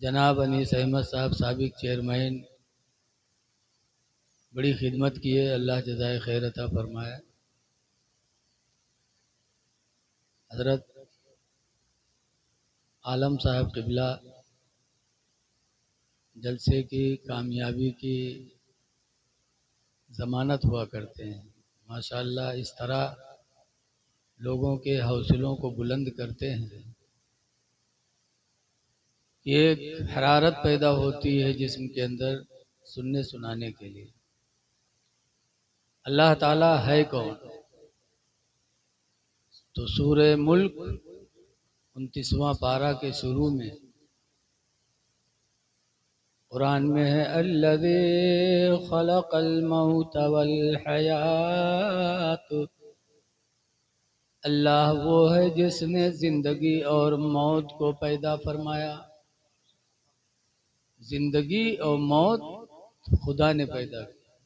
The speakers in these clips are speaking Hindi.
जनाब अनीस अहमद साहब साबिक चेयरमैन बड़ी खिदमत की है, अल्लाह जज़ाए खैर अता फरमाए। हज़रत आलम साहब क़िबला जलसे की कामयाबी की ज़मानत हुआ करते हैं। माशाअल्लाह इस तरह लोगों के हौसलों को बुलंद करते हैं कि एक हरारत पैदा होती है जिस्म के अंदर सुनने सुनाने के लिए। अल्लाह ताला है कौन? तो सूरे मुल्क 29वां पारा के शुरू में कुरान में है, अल्लज़ी खलक़ल मौत वल हयात। अल्लाह वो है जिसने जिंदगी और मौत को पैदा फरमाया। जिंदगी और मौत खुदा ने पैदा किया।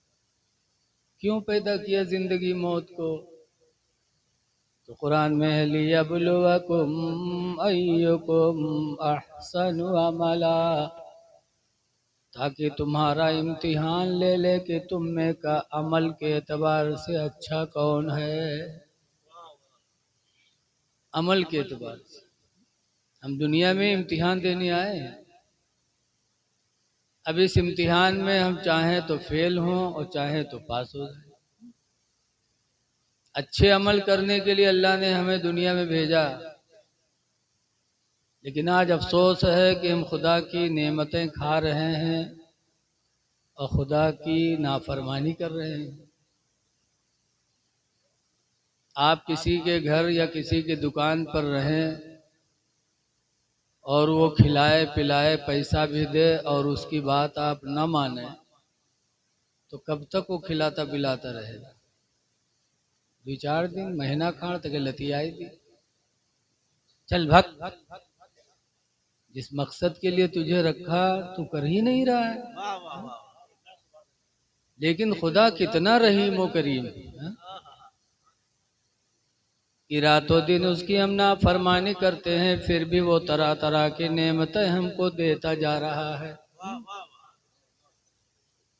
क्यों पैदा किया जिंदगी मौत को? तो कुरान में है, लियब्लुवकुम अय्युकुम अहसनु अमला, ताकि तुम्हारा इम्तिहान ले ले कि तुम में का अमल के एतबार से अच्छा कौन है। अमल के एतबार से हम दुनिया में इम्तिहान देने आए हैं। अब इस इम्तिहान में हम चाहें तो फेल हों और चाहें तो पास हो जाए। अच्छे अमल करने के लिए अल्लाह ने हमें दुनिया में भेजा, लेकिन आज अफसोस है कि हम खुदा की नेमतें खा रहे हैं और खुदा की नाफरमानी कर रहे हैं। आप किसी के घर या किसी की दुकान पर रहें और वो खिलाए पिलाए पैसा भी दे और उसकी बात आप न माने, तो कब तक वो खिलाता पिलाता रहेगा? 2-4 दिन महीना खाड़ तक लतियाई दी, चल भग। जिस मकसद के लिए तुझे रखा तू कर ही नहीं रहा है। लेकिन खुदा कितना रहीम व करीम है कि रातों दिन उसकी हम नाफरमानी करते हैं, फिर भी वो तरह तरह की नेमतें हमको देता जा रहा है।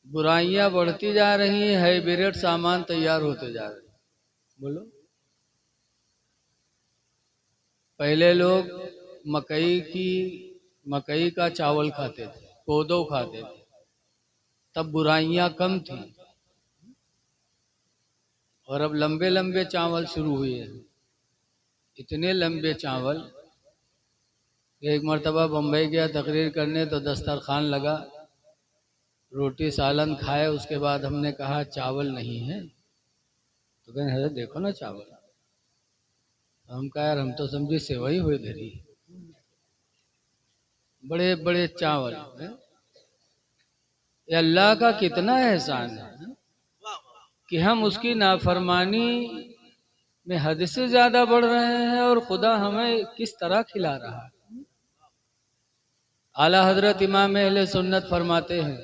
बुराइयां बढ़ती जा रही हैं, हाइब्रिड सामान तैयार होते जा रहे हैं। बोलो, पहले लोग मकई का चावल खाते थे, कोदो खाते थे, तब बुराइयां कम थी। और अब लंबे लंबे चावल शुरू हुए हैं, इतने लंबे चावल। एक मर्तबा बम्बई गया तकरीर करने, तो दस्तरखान लगा, रोटी सालन खाए। उसके बाद हमने कहा चावल नहीं है, तो कहें हजरत देखो ना चावल। हम कहा यार हम तो समझे सेवई हुई धरी, बड़े बड़े चावल। ये अल्लाह का कितना एहसान है कि हम उसकी नाफरमानी में हद से ज्यादा बढ़ रहे हैं और खुदा हमें किस तरह खिला रहा है। आला हजरत इमाम अहले सुन्नत फरमाते हैं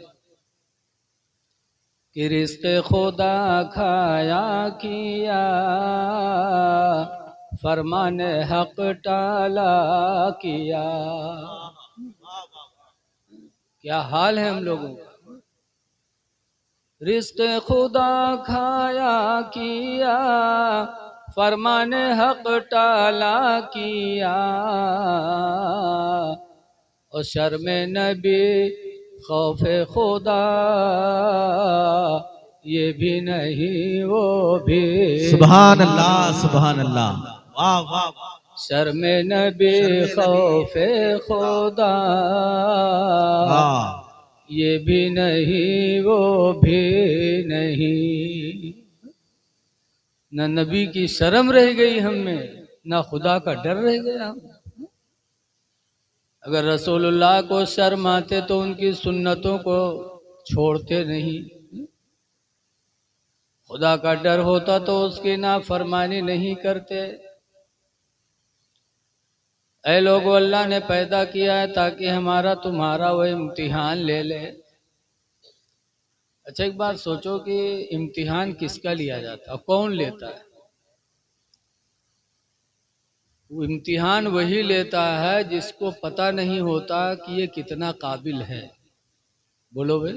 कि रिज़्क़ खुदा खाया किया, फरमान हक टाला किया। क्या हाल है हम लोगों का। रिज़्क़ खुदा खाया किया, फरमान हक टाला किया, और शर्म नबी खौफे खुदा ये भी नहीं वो भी। सुभान अल्लाह सुभान अल्लाह, वाह वाह। शर्म नबी खौफे खुदा ये भी नहीं वो भी नहीं। न नबी की शर्म रह गई हम में, न खुदा का डर रह गया। अगर रसूलुल्लाह को शर्म आते तो उनकी सुन्नतों को छोड़ते नहीं। खुदा का डर होता तो उसकी नाफरमानी नहीं करते। ऐ लोगों, अल्लाह ने पैदा किया है ताकि हमारा तुम्हारा वो इम्तिहान ले ले। अच्छा एक बात सोचो कि इम्तिहान किसका लिया जाता है, कौन लेता है? वो इम्तिहान वही लेता है जिसको पता नहीं होता कि ये कितना काबिल है। बोलो भाई,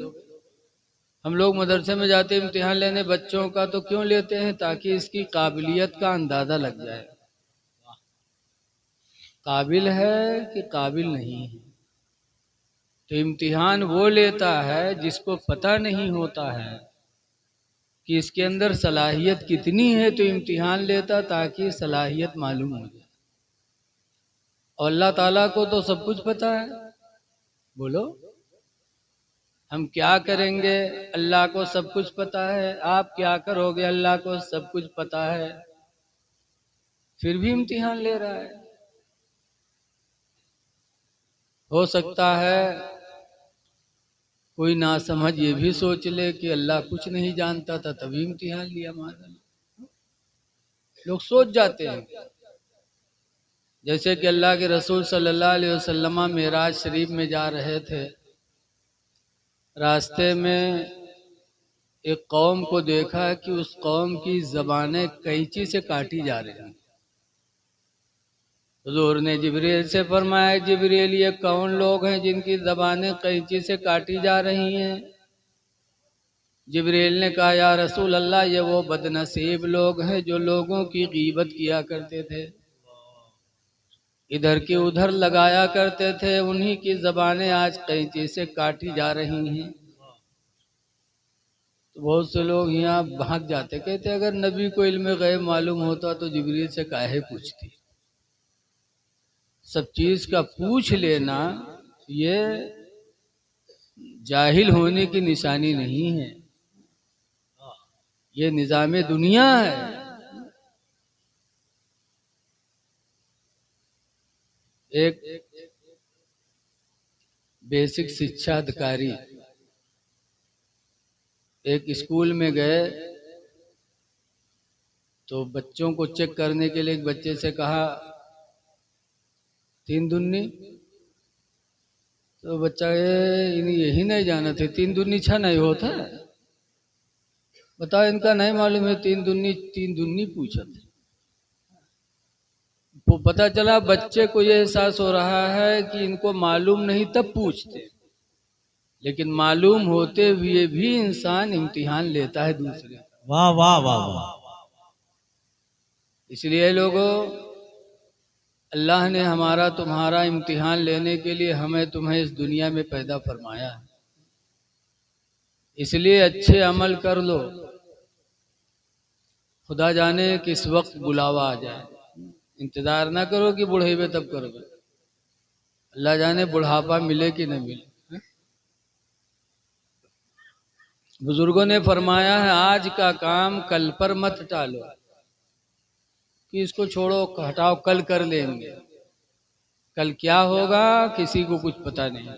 हम लोग मदरसे में जाते इम्तिहान लेने बच्चों का, तो क्यों लेते हैं? ताकि इसकी काबिलियत का अंदाजा लग जाए, काबिल है कि काबिल नहीं है। तो इम्तिहान वो लेता है जिसको पता नहीं होता है कि इसके अंदर सलाहियत कितनी है, तो इम्तिहान लेता ताकि सलाहियत मालूम हो जाए। और अल्लाह ताला को तो सब कुछ पता है। बोलो, हम क्या करेंगे अल्लाह को सब कुछ पता है, आप क्या करोगे अल्लाह को सब कुछ पता है, फिर भी इम्तिहान ले रहा है। हो सकता है कोई नासमझ ये भी सोच ले कि अल्लाह कुछ नहीं जानता था तभी इम्तिहान लिया। माज़अल्लाह, लोग सोच जाते हैं। जैसे कि अल्लाह के रसूल सल्लल्लाहु अलैहि वसल्लम मेराज शरीफ में जा रहे थे, रास्ते में एक कौम को देखा कि उस कौम की ज़बानें कैंची से काटी जा रही हैं। हुज़ूर ने जिब्रील से फरमाया, जिब्रील ये कौन लोग हैं जिनकी ज़बानें कैंची से काटी जा रही हैं? जिब्रील ने कहा, या रसूल अल्लाह, ये वो बदनसीब लोग हैं जो लोगों की गीबत किया करते थे, इधर की उधर लगाया करते थे, उन्हीं की ज़बानें आज कैंची से काटी जा रही हैं। तो बहुत से लोग यहाँ भाग जाते, कहते अगर नबी को इल्म गैब मालूम होता तो जिब्रील से काहे पूछती। सब चीज का पूछ लेना ये जाहिल होने की निशानी नहीं है, ये निज़ाम दुनिया है। एक बेसिक शिक्षा अधिकारी एक स्कूल में गए तो बच्चों को चेक करने के लिए एक बच्चे से कहा 3 दूनी, तो बच्चा यही नहीं जाना थे 3 दूनी 6 नहीं होता है, बताओ इनका नहीं मालूम है 3 दूनी पूछा था। वो पता चला बच्चे को ये एहसास हो रहा है कि इनको मालूम नहीं तब पूछते, लेकिन मालूम होते हुए भी इंसान इम्तिहान लेता है दूसरे। वाह वाह वाह वाह। इसलिए लोगों, अल्लाह ने हमारा तुम्हारा इम्तिहान लेने के लिए हमें तुम्हें इस दुनिया में पैदा फरमाया है। इसलिए अच्छे अमल कर लो, खुदा जाने किस वक्त बुलावा आ जाए। इंतजार ना करो कि बुढ़ेबे तब करोगे, अल्लाह जाने बुढ़ापा मिले कि न मिले। बुजुर्गों ने फरमाया है, आज का काम कल पर मत टालो कि इसको छोड़ो हटाओ कल कर लेंगे। कल क्या होगा किसी को कुछ पता नहीं,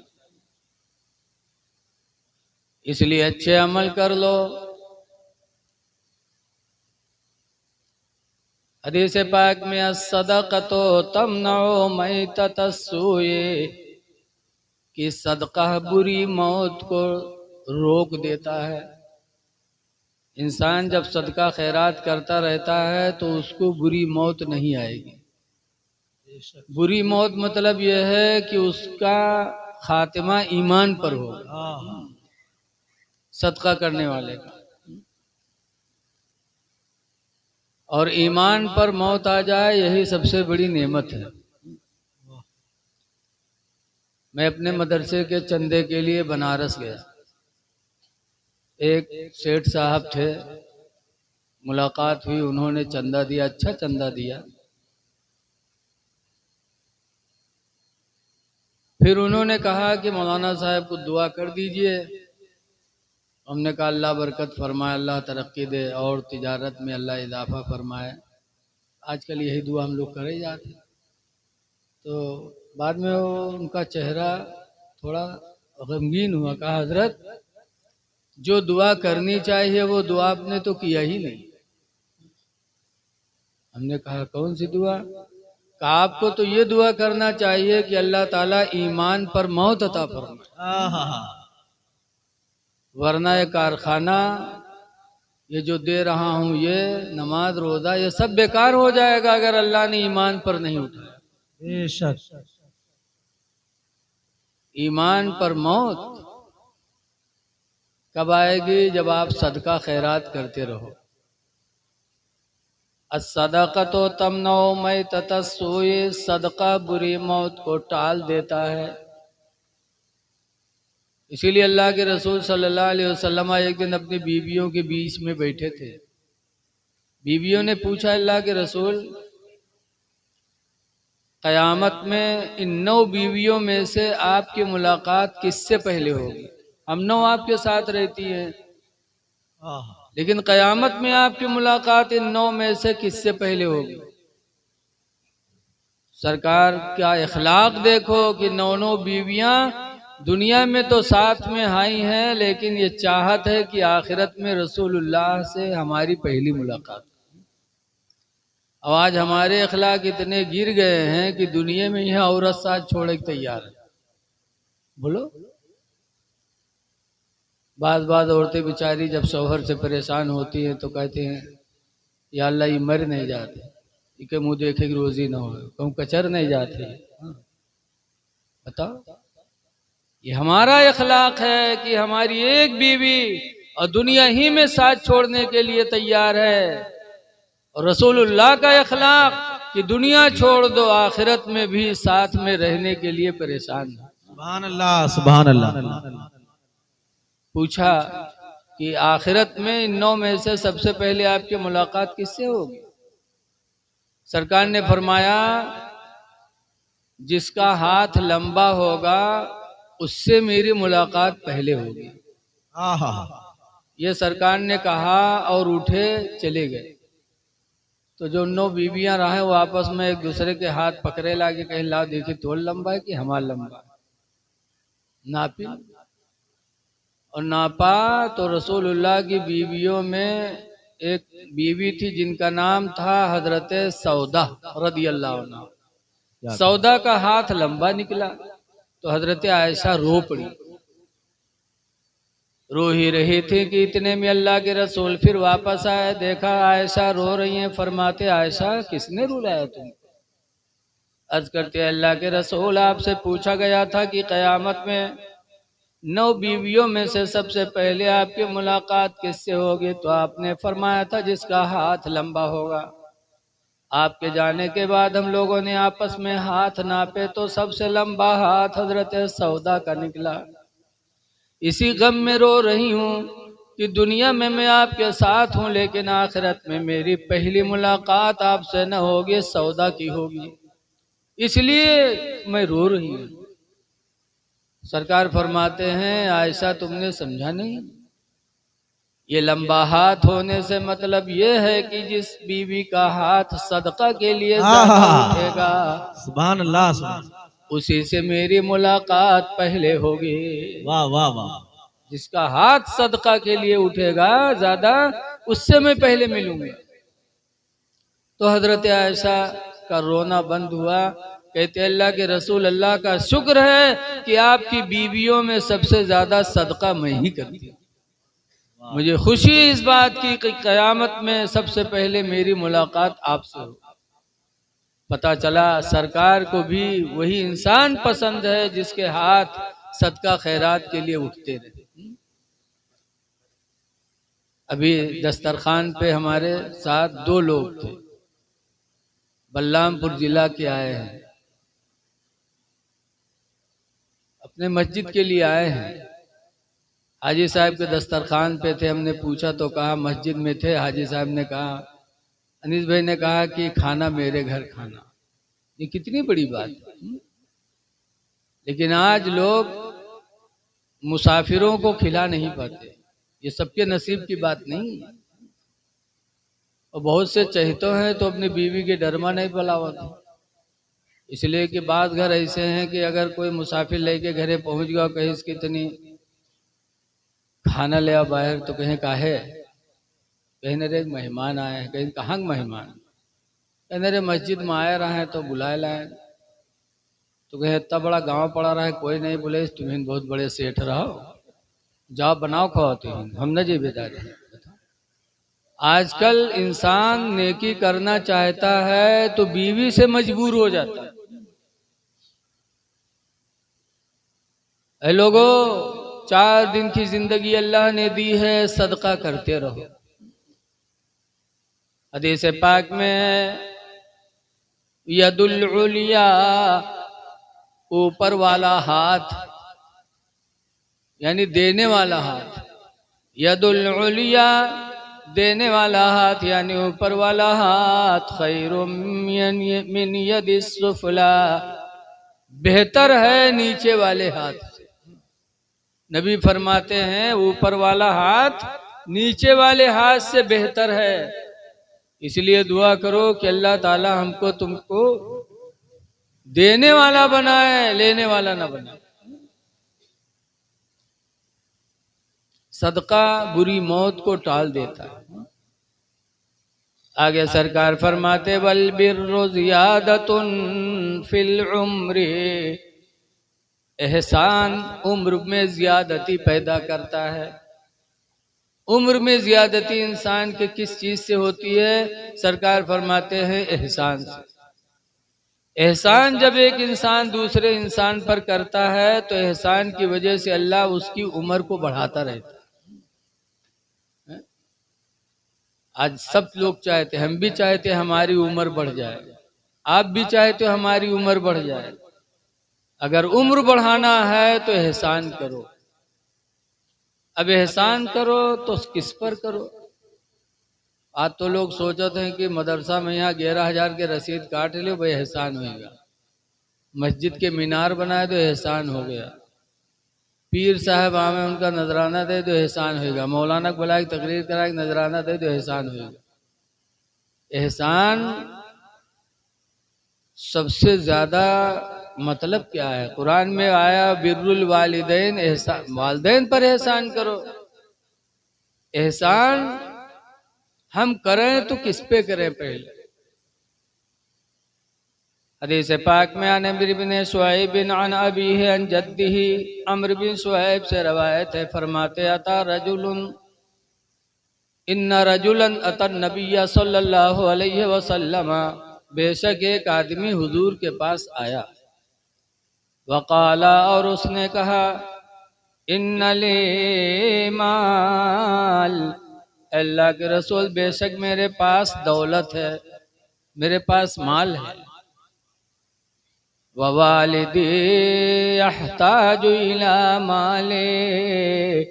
इसलिए अच्छे अमल कर लो। हदीस पाक में सदक़तो तमनउ मैततस्सूए, कि सदका बुरी मौत को रोक देता है। इंसान जब सदका खैरात करता रहता है तो उसको बुरी मौत नहीं आएगी। बुरी मौत मतलब यह है कि उसका खात्मा ईमान पर होगा, सदका करने वाले का। और ईमान पर मौत आ जाए यही सबसे बड़ी नेमत है। मैं अपने मदरसे के चंदे के लिए बनारस गया। एक सेठ साहब थे, मुलाकात हुई, उन्होंने चंदा दिया, अच्छा चंदा दिया। फिर उन्होंने कहा कि मौलाना साहब को दुआ कर दीजिए। हमने कहा अल्लाह बरकत फरमाए, अल्लाह तरक्की दे और तिजारत में अल्लाह इजाफा फरमाए। आजकल यही दुआ हम लोग करे जाते। तो बाद में उनका चेहरा थोड़ा गमगीन हुआ, कहा हजरत जो दुआ करनी चाहिए वो दुआ आपने तो किया ही नहीं। हमने कहा कौन सी दुआ? कहा आपको तो ये दुआ करना चाहिए कि अल्लाह ताला ईमान पर मौत अता फरमाए, वरना ये कारखाना ये जो दे रहा हूँ, ये नमाज रोज़ा, ये सब बेकार हो जाएगा अगर अल्लाह ने ईमान पर नहीं उठाया। बेशक। ईमान पर मौत कब आएगी? जब आप सदका खैरात करते रहो। अस्सदक़तो तमनौ मैततस्सूइ, सदका बुरी मौत को टाल देता है। इसीलिए अल्लाह के रसूल सल्लल्लाहु अलैहि वसल्लम एक दिन अपनी बीवियों के बीच में बैठे थे। बीवियों ने पूछा, अल्लाह के रसूल, क़यामत में इन 9 बीवियों में से आपकी मुलाकात किससे पहले होगी? हम 9 आपके साथ रहती हैं, लेकिन क़यामत में आपकी मुलाकात इन 9 में से किससे पहले होगी? सरकार का इखलाक देखो कि 9 बीवियां दुनिया में तो साथ में आई हैं, लेकिन ये चाहत है कि आखिरत में रसूलुल्लाह से हमारी पहली मुलाकात। अब आज हमारे अखलाक इतने गिर गए हैं कि दुनिया में यह औरत साथ छोड़ने को तैयार है। बोलो, बाज औरतें बेचारी जब शौहर से परेशान होती हैं तो कहते हैं, या अल्लाह ये मर नहीं जाते, इनके मुँह देखे कि रोजी ना हो, कहूँ कचर नहीं जाते। बताओ, ये हमारा अखलाक है कि हमारी एक बीवी और दुनिया ही में साथ छोड़ने के लिए तैयार है, और रसूलुल्लाह का अखलाक कि दुनिया छोड़ दो, आखिरत में भी साथ में रहने के लिए परेशान है। सुभान अल्लाह, सुभान अल्लाह। पूछा कि आखिरत में इन 9 में से सबसे पहले आपकी मुलाकात किससे होगी? सरकार ने फरमाया, जिसका हाथ लंबा होगा उससे मेरी मुलाकात पहले होगी। ये सरकार ने कहा और उठे चले गए। तो जो 9 बीवियां रहे वो आपस में एक दूसरे के हाथ पकड़े लागे, कहीं ला देखी तोल लंबा है कि हमारा लंबा है। नापी और नापा तो रसूलुल्लाह की बीवियों में एक बीवी थी जिनका नाम था हजरत सौदा रदियल्लाहु अन्हा। सौदा का हाथ लंबा निकला तो हजरत आयशा रो पड़ी। रो ही रही थी कि इतने में अल्लाह के रसूल फिर वापस आए, देखा आयशा रो रही हैं। फरमाते, आयशा किसने रुलाया तुम? अर्ज करते, अल्लाह के रसूल आपसे पूछा गया था कि क़यामत में 9 बीवियों में से सबसे पहले आपकी मुलाकात किससे होगी? तो आपने फरमाया था जिसका हाथ लंबा होगा। आपके जाने के बाद हम लोगों ने आपस में हाथ नापे तो सबसे लंबा हाथ हजरत सौदा का निकला। इसी गम में रो रही हूँ कि दुनिया में मैं आपके साथ हूँ, लेकिन आखिरत में मेरी पहली मुलाकात आपसे न होगी, सौदा की होगी, इसलिए मैं रो रही हूँ। सरकार फरमाते हैं, आयशा तुमने समझा नहीं, ये लंबा हाथ होने से मतलब ये है कि जिस बीवी का हाथ सदका के लिए उठेगा, सुभान अल्लाह, सुभान, उसी से मेरी मुलाकात पहले होगी। वाह वाह वाह। जिसका हाथ सदका के लिए उठेगा ज्यादा, उससे मैं पहले मिलूंगा। तो हजरत आयशा का रोना बंद हुआ। कहते, अल्लाह के रसूल, अल्लाह का शुक्र है कि आपकी बीवियों में सबसे ज्यादा सदका मैं ही करती हूँ। मुझे खुशी इस बात की कि क़यामत में सबसे पहले मेरी मुलाकात आपसे हो। पता चला सरकार को भी वही इंसान पसंद है जिसके हाथ सदका खैरात के लिए उठते रहे। अभी दस्तरखान पे हमारे साथ 2 लोग थे, बल्लामपुर जिला के आए हैं, अपने मस्जिद के लिए आए हैं। हाजी साहब के दस्तरखान पे थे। हमने पूछा तो कहा मस्जिद में थे। हाजी साहब ने कहा, अनीस भाई ने कहा कि खाना मेरे घर खाना। ये कितनी बड़ी बात है। लेकिन आज लोग मुसाफिरों को खिला नहीं पाते। ये सबके नसीब की बात नहीं है। और बहुत से चहेतों हैं तो अपनी बीवी के डरमा नहीं बुलावते, इसलिए कि बाद घर ऐसे हैं कि अगर कोई मुसाफिर लेके घरे पहुंच गया, कहीं इसकी इतनी खाना ले आ बाहर, तो कहें काहे, कहीं रे मेहमान आए हैं, कहीं कहाँ मेहमान, कहीं रे मस्जिद में आए रहे हैं तो बुलाए लाए, तो कहे इतना बड़ा गांव पड़ा रहा है कोई नहीं बोले, तुम्हें बहुत बड़े सेठ रहो, जाओ बनाओ खाओ, तुम्हें हम न जी बेदारी। आजकल इंसान नेकी करना चाहता है तो बीवी से मजबूर हो जाता है। ऐ लोगों, 4 दिन की जिंदगी अल्लाह ने दी है, सदका करते रहो। हदीस पाक में है, यदुल उलिया, ऊपर वाला हाथ यानी देने वाला हाथ, यदुल उलिया, देने वाला हाथ यानी ऊपर वाला हाथ, खैरुम मिन यदिस सुफला, बेहतर है नीचे वाले हाथ से। नबी फरमाते हैं ऊपर वाला हाथ नीचे वाले हाथ से बेहतर है। इसलिए दुआ करो कि अल्लाह ताला हमको तुमको देने वाला बनाए, लेने वाला ना बनाए। सदका बुरी मौत को टाल देता है। आगे सरकार फरमाते वल बिर्रु ज़ियादतुन फिल उम्री, एहसान उम्र में ज्यादती पैदा करता है। उम्र में ज्यादती इंसान के किस चीज से होती है? सरकार फरमाते हैं एहसान से। एहसान जब एक इंसान दूसरे इंसान पर करता है तो एहसान की वजह से अल्लाह उसकी उम्र को बढ़ाता रहता है। आज सब लोग चाहते, हम भी चाहते हमारी उम्र बढ़ जाए, आप भी चाहते हो हमारी उम्र बढ़ जाए। अगर उम्र बढ़ाना है तो एहसान करो। अब एहसान करो तो किस पर करो? आज तो लोग सोचते हैं कि मदरसा में यहाँ 11,000 के रसीद काट लो भाई एहसान होगा, मस्जिद के मीनार बनाए तो एहसान हो गया, पीर साहब आवे उनका नजराना दे तो एहसान होगा, मौलाना को बुलाए तकरीर कराए नजराना दे तो एहसान होगा। एहसान सबसे ज्यादा मतलब क्या है? कुरान में आया बिर्रुल वालिदैन, एहसान वालिदैन पर एहसान करो। एहसान हम करें तो किस पे करें? पहले हदीस पाक में आन अम्र बिन शुऐब अन अबीही अन जद्दिही, अम्र बिन शुऐब से रवायत है, फरमाते अता रजुलन, इन्ना रजुलन अतन नबिय्य सल्लल्लाहु अलैहि वसल्लम, बेशक एक आदमी हुजूर के पास आया, वकाला, और उसने कहा, इन्ना ले माल, अल्लाह के रसूल बेशक मेरे पास दौलत है, मेरे पास माल है, ववालिदी यहताजु इला माले,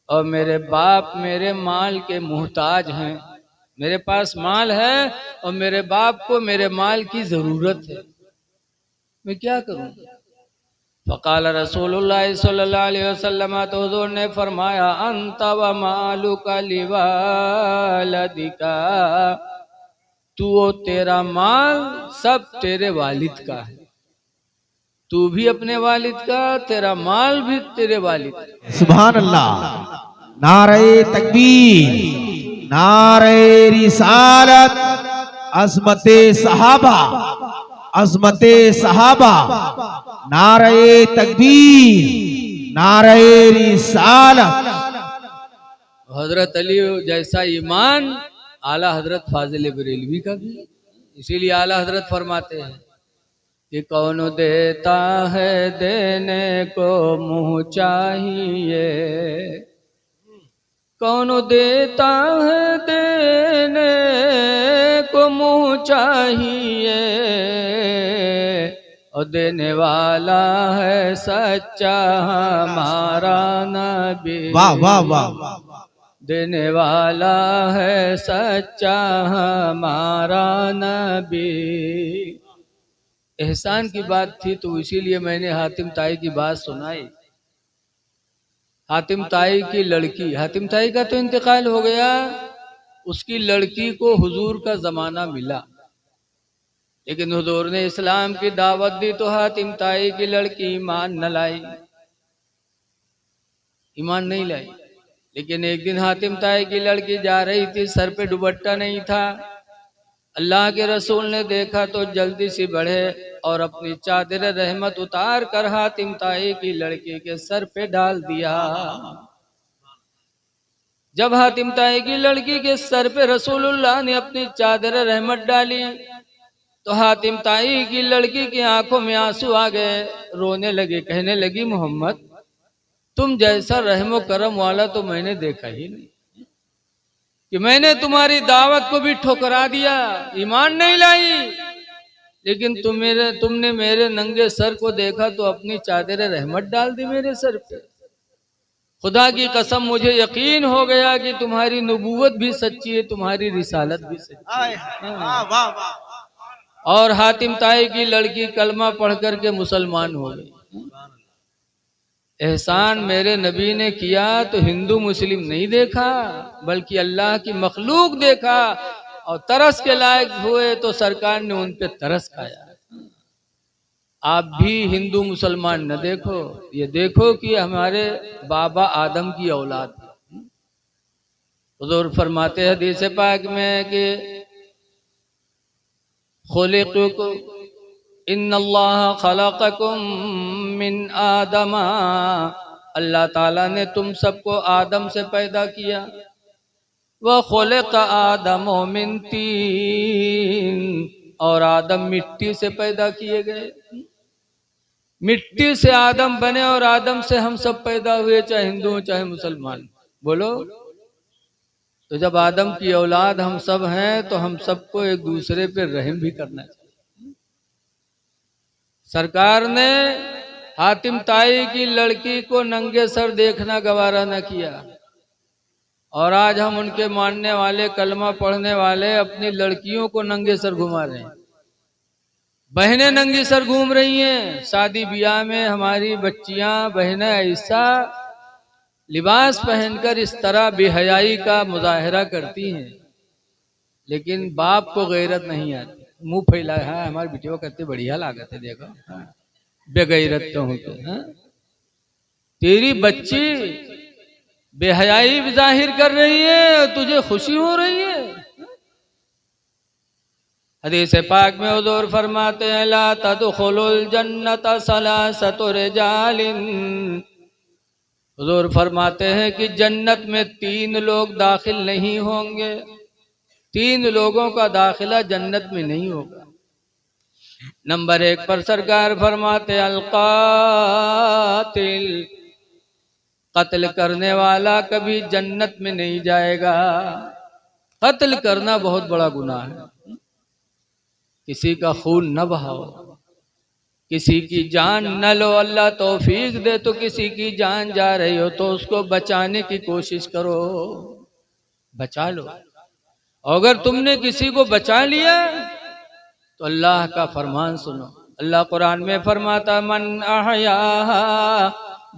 और मेरे बाप मेरे माल के मुहताज हैं। मेरे पास माल है और मेरे बाप को मेरे माल की जरूरत है, मैं क्या करूं? फ़क़ाल रसूलुल्लाह सल्लल्लाहु अलैहि वसल्लम, तो हुज़ूर ने फरमाया, अंत व मालुका लिवालिदिका, तू और तेरा माल सब तेरे वालिद का है, तू भी अपने वालिद का, तेरा माल भी तेरे वालिद का। सुभान अल्लाह। नारे तकबीर, नारे रिसालत, अज़मते सहाबा, अज़मते सहाबा, नारे तकबीर, नारे रिसालत। हजरत अली जैसा ईमान आला हजरत फाजिल बरेलवी का भी। इसीलिए आला हजरत फरमाते हैं कि कौन देता है देने को मुँह चाहिए, कौन देता है देने को मुँह चाहिए, और देने वाला है सच्चा हमारा नबी। वाह वाह वाह। देने वाला है सच्चा हमारा नबी। एहसान की बात थी तो इसीलिए मैंने हातिम ताई की बात सुनाई। हातिम ताई की लड़की, हातिम ताई का तो इंतकाल हो गया, उसकी लड़की को हुजूर का जमाना मिला, लेकिन हुजूर ने इस्लाम की दावत दी तो हातिम ताई की लड़की ईमान न लाई, ईमान नहीं लाई। लेकिन एक दिन हातिम ताई की लड़की जा रही थी, सर पे दुपट्टा नहीं था, अल्लाह के रसूल ने देखा तो जल्दी से बढ़े और अपनी चादर रहमत उतार कर हातिम ताई की लड़की के सर पे डाल दिया। जब हातिम ताई की लड़की के सर पे रसूलुल्लाह ने अपनी चादर रहमत डाली तो हातिम ताई की लड़की की आंखों में आंसू आ गए, रोने लगी, कहने लगी मोहम्मद तुम जैसा रहमो करम वाला तो मैंने देखा ही नहीं, कि मैंने तुम्हारी दावत को भी ठुकरा दिया, ईमान नहीं लाई, लेकिन तुमने मेरे नंगे सर को देखा तो अपनी चादर रहमत डाल दी मेरे सर पे। खुदा की कसम मुझे यकीन हो गया कि तुम्हारी नबूवत भी सच्ची है, तुम्हारी रिसालत भी सच्ची है। वाह वाह वाह। और हातिम ताई की लड़की कलमा पढ़ करके मुसलमान हो गई। एहसान मेरे नबी ने किया तो हिंदू मुस्लिम नहीं देखा, बल्कि अल्लाह की मखलूक देखा, और तरस के लायक हुए तो सरकार ने उन पे तरस खाया। आप भी हिंदू मुसलमान न देखो, ये देखो कि हमारे बाबा आदम की औलाद है। हुजूर फरमाते हैं हदीस पाक में कि खुलिक़ुकुम इन्नल्लाह खलक़कुम मिन आदमा, अल्लाह ताला ने तुम सबको आदम से पैदा किया। व खुलिक़ आदम मिन तीन, और आदम मिट्टी से पैदा किए गए। मिट्टी से आदम बने और आदम से हम सब पैदा हुए, चाहे हिंदू हो चाहे मुसलमान। बोलो, तो जब आदम की औलाद हम सब हैं तो हम सबको एक दूसरे पे रहम भी करना चाहिए। सरकार ने हातिम ताई की लड़की को नंगे सर देखना गवारा न किया, और आज हम उनके मानने वाले कलमा पढ़ने वाले अपनी लड़कियों को नंगे सर घुमा रहे हैं। बहनें नंगी सर घूम रही हैं। शादी ब्याह में हमारी बच्चियां बहनें ऐसा लिबास पहनकर इस तरह बेहयाई का मुजाहरा करती हैं, लेकिन बाप को गैरत नहीं आती, मुंह फैलाया है हमारी बेटियों कहते बढ़िया लागत है, देखो बेगैरत तो होते हैं। तेरी बच्ची बेहयाई जाहिर कर रही है, तुझे खुशी हो रही है। हदीस पाक में हुजूर फरमाते हैं ला तदखुलुल जन्नत सलासतु रिजालिन, हुजूर फरमाते हैं कि जन्नत में 3 लोग दाखिल नहीं होंगे, 3 लोगों का दाखिला जन्नत में नहीं होगा। नंबर 1 पर सरकार फरमाते अल कातिल, कत्ल करने वाला कभी जन्नत में नहीं जाएगा। कत्ल करना बहुत बड़ा गुनाह है। किसी का खून न बहाओ, किसी की जान न लो। अल्लाह तौफीक दे तो किसी की जान जा रही हो तो उसको बचाने की कोशिश करो, बचा लो। अगर तुमने किसी को बचा लिया तो अल्लाह का फरमान सुनो। अल्लाह कुरान में फरमाता मन अहयाहा,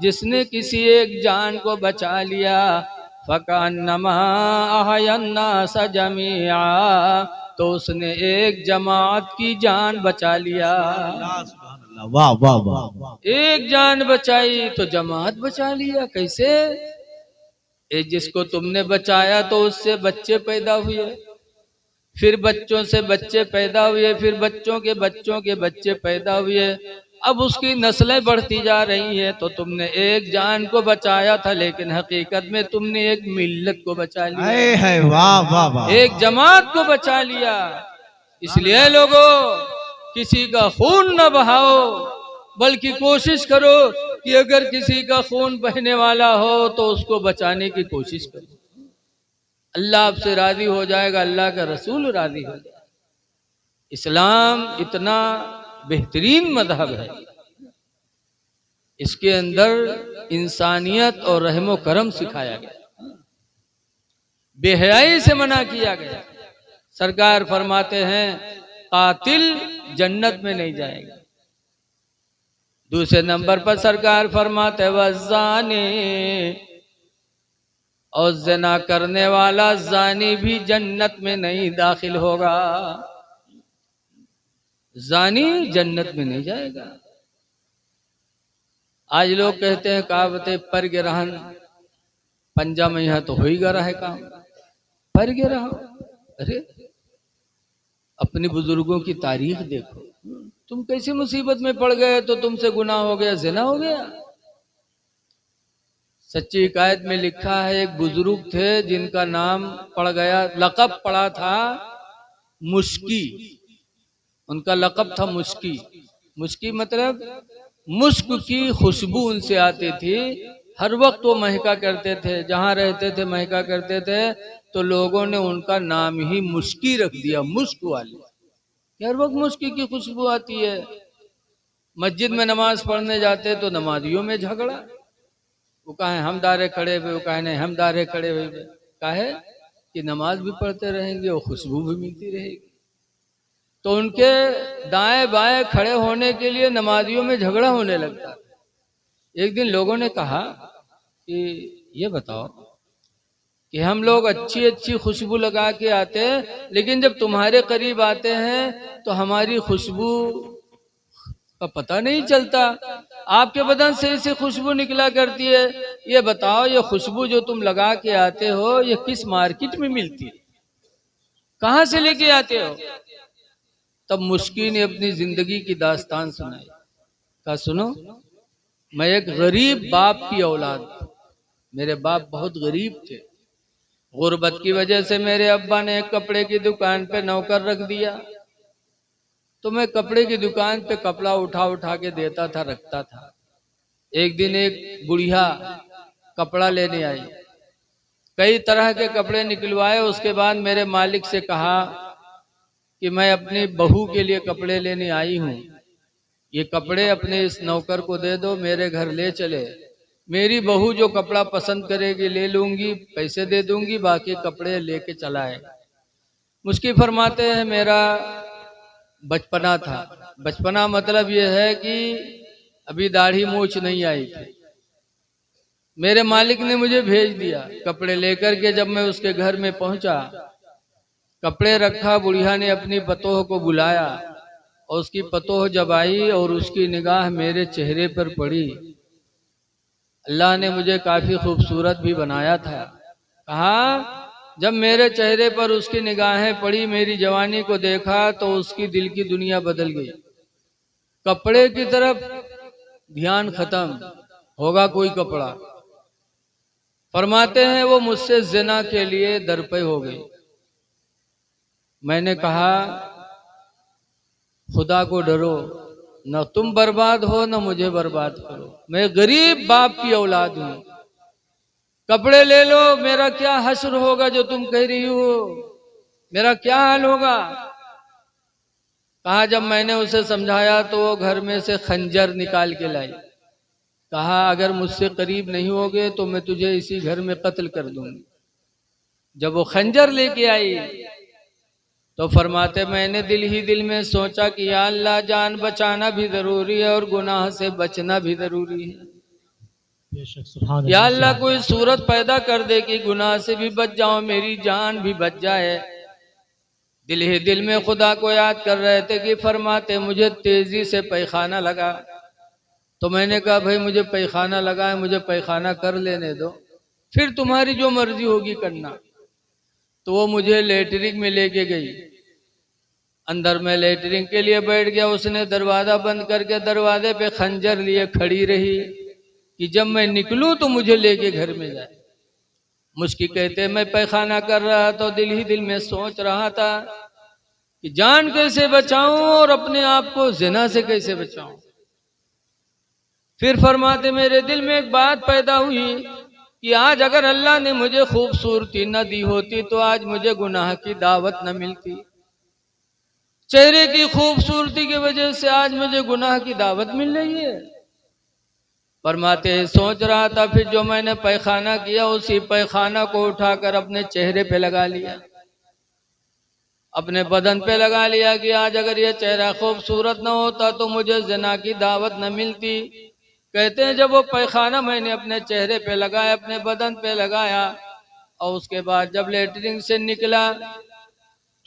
जिसने किसी एक जान को बचा लिया फकान्नमा अहयन्नास जमीआ, तो उसने एक जमात की जान बचा लिया। वाह वाह वाह। एक जान बचाई तो जमात बचा लिया। कैसे? एक जिसको तुमने बचाया तो उससे बच्चे पैदा हुए, फिर बच्चों से बच्चे पैदा हुए, फिर बच्चों के बच्चों के बच्चे पैदा हुए, अब उसकी नस्लें बढ़ती जा रही हैं। तो तुमने एक जान को बचाया था, लेकिन हकीकत में तुमने एक मिल्लत को बचा लिया है। वाह वाह वाह। एक जमात को बचा लिया। इसलिए लोगों, किसी का खून न बहाओ, बल्कि कोशिश करो कि अगर किसी का खून बहने वाला हो तो उसको बचाने की कोशिश करो। अल्लाह आपसे राजी हो जाएगा, अल्लाह का रसूल राजी हो जाएगा। इस्लाम इतना बेहतरीन मजहब है, इसके अंदर इंसानियत और रहमो करम सिखाया गया, बेहयाई से मना किया गया। सरकार फरमाते हैं कातिल जन्नत में नहीं जाएगा। दूसरे नंबर पर सरकार फरमाते वज़ानी, और ज़िना करने वाला ज़ानी भी जन्नत में नहीं दाखिल होगा। ज़ानी जन्नत में नहीं जाएगा। आज लोग कहते हैं कहावते पर गिरहन पंजा में यहाँ तो हो ही गया है काम, पर गिरह। अरे अपने बुजुर्गों की तारीख देखो, तुम कैसी मुसीबत में पड़ गए तो तुमसे गुनाह हो गया, ज़िना हो गया। सच्ची हिकायत में लिखा है, एक बुजुर्ग थे जिनका नाम पड़ गया, लक़ब पड़ा था मुश्की। उनका लक़ब था मुश्की। मुश्की मतलब मुश्क की खुशबू उनसे आती थी, हर वक्त वो महका करते थे, जहाँ रहते थे महका करते थे। तो लोगों ने उनका नाम ही मुश्की रख दिया, मुश्क वाली। हर वक्त मुश्की की खुशबू आती है। मस्जिद में नमाज पढ़ने जाते तो नमाजियों में झगड़ा, वो कहे हम दारे खड़े हुए, वो कहे नहीं हम दारे खड़े हुए। काहे कि नमाज भी पढ़ते रहेंगे और खुशबू भी मिलती रहेगी। तो उनके दाएं बाएं खड़े होने के लिए नमाजियों में झगड़ा होने लगता। एक दिन लोगों ने कहा कि ये बताओ कि हम लोग अच्छी अच्छी खुशबू लगा के आते हैं, लेकिन जब तुम्हारे करीब आते हैं तो हमारी खुशबू का पता नहीं चलता, आपके बदन से ऐसी खुशबू निकला करती है। ये बताओ, ये खुशबू जो तुम लगा के आते हो ये किस मार्केट में मिलती है, कहाँ से लेके आते हो? तब मुश्की ने अपनी जिंदगी की दास्तान सुनाई। कहा सुनो, मैं एक गरीब बाप की औलाद, मेरे बाप बहुत गरीब थे। गुर्बत की वजह से मेरे अब्बा ने एक कपड़े की दुकान पे नौकर रख दिया। तो मैं कपड़े की दुकान पे कपड़ा उठा उठा के देता था, रखता था। एक दिन एक बुढ़िया कपड़ा लेने आई, कई तरह के कपड़े निकलवाए। उसके बाद मेरे मालिक से कहा कि मैं अपनी बहू के लिए कपड़े लेने आई हूँ, ये कपड़े अपने इस नौकर को दे दो, मेरे घर ले चले। मेरी बहू जो कपड़ा पसंद करेगी ले लूंगी, पैसे दे दूंगी, बाकी कपड़े लेके चलाए। मुश्किल फरमाते हैं मेरा बचपना था। बचपना मतलब ये है कि अभी दाढ़ी मूछ नहीं आई थी। मेरे मालिक ने मुझे भेज दिया कपड़े लेकर के। जब मैं उसके घर में पहुंचा, कपड़े रखा, बुढ़िया ने अपनी पतोह को बुलाया और उसकी पतोह जब आई और उसकी निगाह मेरे चेहरे पर पड़ी, अल्लाह ने मुझे काफी खूबसूरत भी बनाया था। कहा जब मेरे चेहरे पर उसकी निगाहें पड़ी, मेरी जवानी को देखा तो उसकी दिल की दुनिया बदल गई। कपड़े की तरफ ध्यान खत्म, होगा कोई कपड़ा। फरमाते हैं वो मुझसे जिना के लिए दरपे हो गई। मैंने कहा खुदा को डरो, न तुम बर्बाद हो न मुझे बर्बाद करो। मैं गरीब बाप की औलाद हूं, कपड़े ले लो, मेरा क्या हश्र होगा जो तुम कह रही हो, मेरा क्या हाल होगा। कहा जब मैंने उसे समझाया तो वो घर में से खंजर निकाल के लाई। कहा अगर मुझसे करीब नहीं होगे तो मैं तुझे इसी घर में कत्ल कर दूंगी। जब वो खंजर लेके आई तो फरमाते मैंने दिल ही दिल में सोचा कि या अल्लाह, जान बचाना भी जरूरी है और गुनाह से बचना भी जरूरी है। या अल्लाह कोई सूरत पैदा कर दे कि गुनाह से भी बच जाओ, मेरी जान भी बच जाए। दिल ही दिल में खुदा को याद कर रहे थे कि फरमाते मुझे तेजी से पैखाना लगा। तो मैंने कहा भाई मुझे पैखाना लगा है, मुझे पैखाना कर लेने दो, फिर तुम्हारी जो मर्जी होगी करना। तो वो मुझे लेटरिन में लेके गई। अंदर में लेटरिन के लिए बैठ गया। उसने दरवाजा बंद करके दरवाजे पे खंजर लिए खड़ी रही कि जब मैं निकलूं तो मुझे लेके घर में जाए। मुश्किल कहते मैं पैखाना कर रहा तो दिल ही दिल में सोच रहा था कि जान कैसे बचाऊं और अपने आप को जिना से कैसे बचाऊं। फिर फरमाते मेरे दिल में एक बात पैदा हुई कि आज अगर अल्लाह ने मुझे खूबसूरती न दी होती तो आज मुझे गुनाह की दावत न मिलती। चेहरे की खूबसूरती की वजह से आज मुझे गुनाह की दावत मिल रही है। फरमाते सोच रहा था, फिर जो मैंने पैखाना किया उसी पैखाना को उठाकर अपने चेहरे पे लगा लिया, अपने बदन पे लगा लिया कि आज अगर ये चेहरा खूबसूरत न होता तो मुझे ज़िना की दावत न मिलती। कहते हैं जब वो पैखाना मैंने अपने चेहरे पे लगाया, अपने बदन पे लगाया और उसके बाद जब लेटरिन से निकला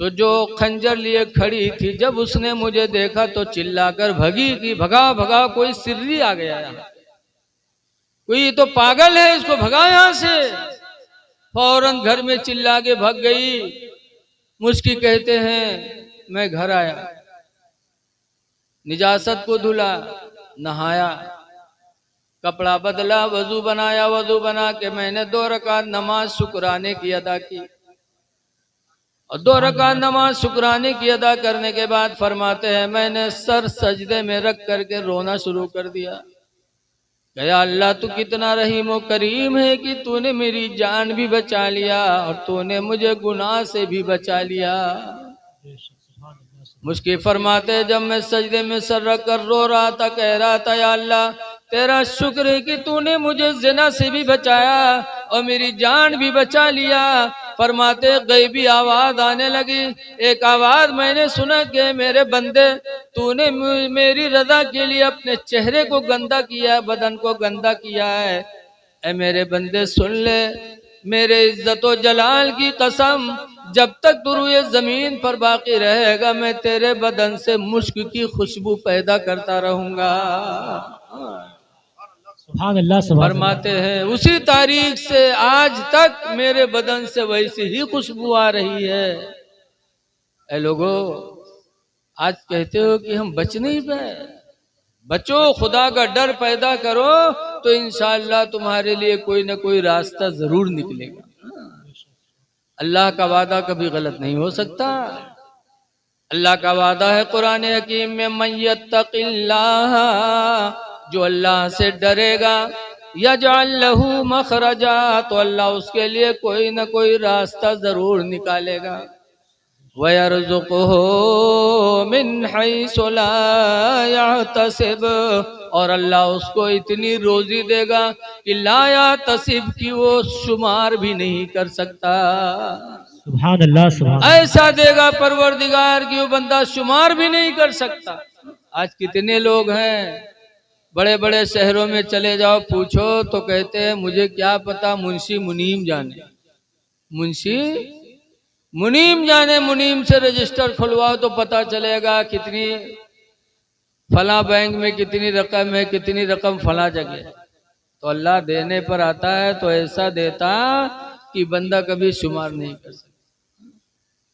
तो जो खंजर लिए खड़ी थी, जब उसने मुझे देखा तो चिल्लाकर भगी कि भगा भगा, कोई सिर्री आ गया यहाँ, कोई तो पागल है, इसको भगा यहाँ से। फौरन घर में चिल्ला के भग गई। मुश्की कहते हैं मैं घर आया, निजासत को धुला, नहाया, कपड़ा बदला, वजू बनाया, वजू बना के मैंने 2 रकात नमाज शुक्राने की अदा की। और 2 रकात नमाज शुक्राने की अदा करने के बाद फरमाते हैं मैंने सर सजदे में रख करके रोना शुरू कर दिया। कहा अल्लाह तू कितना रहीम व करीम है कि तूने मेरी जान भी बचा लिया और तूने मुझे गुनाह से भी बचा लिया। मुझके फरमाते जब मैं सजदे में सर रख कर रो रहा था, कह रहा था या अल्लाह तेरा शुक्र है कि तूने मुझे ज़िना से भी बचाया और मेरी जान भी बचा लिया। फरमाते गैबी आवाज आने लगी, एक आवाज मैंने सुना कि मेरे बंदे तूने मेरी रजा के लिए अपने चेहरे को गंदा किया है, बदन को गंदा किया है। ऐ मेरे बंदे सुन ले, मेरे इज्जत व जलाल की कसम, जब तक तू रुए जमीन पर बाकी रहेगा मैं तेरे बदन से मुश्क की खुशबू पैदा करता रहूंगा। फरमाते हैं उसी तारीख से आज तक मेरे बदन से वैसी ही खुशबू आ रही है। ऐ लोगो, आज कहते हो कि हम बच नहीं पाए, बचो, खुदा का डर पैदा करो तो इंशाअल्लाह तुम्हारे लिए कोई ना कोई रास्ता जरूर निकलेगा। अल्लाह का वादा कभी गलत नहीं हो सकता। अल्लाह का वादा है कुरान हकीम में, मन यत्तक़िल्लाह, जो अल्लाह से डरेगा, यजअल लहू मखरजा, तो अल्लाह उसके लिए कोई ना कोई रास्ता जरूर निकालेगा। वयरज़ुक़हु मिन हैसु ला यहतसिब, और अल्लाह उसको इतनी रोजी देगा कि ला यहतसिब की वो शुमार भी नहीं कर सकता। सुभान अल्लाह, सुभान ऐसा देगा परवरदिगार की वो बंदा शुमार भी नहीं कर सकता। आज कितने लोग हैं, बड़े बड़े शहरों में चले जाओ पूछो तो कहते हैं मुझे क्या पता, मुंशी मुनीम जाने, मुंशी मुनीम जाने, मुनीम से रजिस्टर खुलवाओ तो पता चलेगा कितनी फला बैंक में कितनी रकम है, कितनी रकम फला जगह। तो अल्लाह देने पर आता है तो ऐसा देता कि बंदा कभी शुमार नहीं कर सकता।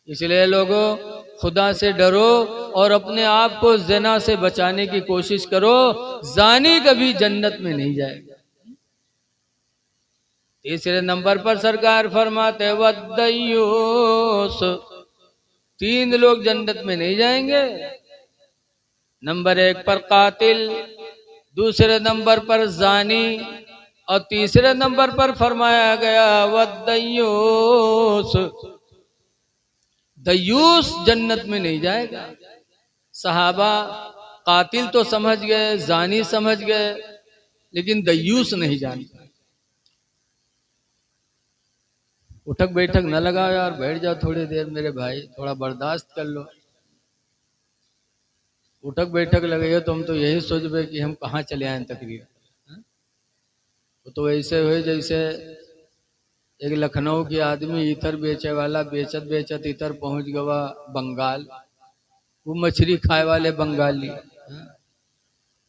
इसलिए लोगों, खुदा से डरो और अपने आप को ज़िना से बचाने की कोशिश करो। ज़ानी कभी जन्नत में नहीं जाएगा। तीसरे नंबर पर सरकार फरमाते वद्दय्यूस, 3 लोग जन्नत में नहीं जाएंगे। नंबर 1 पर कातिल, दूसरे नंबर पर ज़ानी और तीसरे नंबर पर फरमाया गया वद्दय्यूस, दयूस जन्नत में नहीं जाएगा। सहाबा कातिल तो समझ गए, ज़ानी समझ गए, लेकिन दयूस नहीं जानते। उठक बैठक न लगाओ यार, बैठ जाओ थोड़ी देर मेरे भाई, थोड़ा बर्दाश्त कर लो। उठक बैठक लगे तो हम तो यही सोचबे कि हम कहाँ चले आए तकरीर। तो ऐसे हुए जैसे एक लखनऊ की आदमी इतर बेचे वाला बेचत बेचत इतर पहुंच गया बंगाल। वो मछली खाए वाले बंगाली,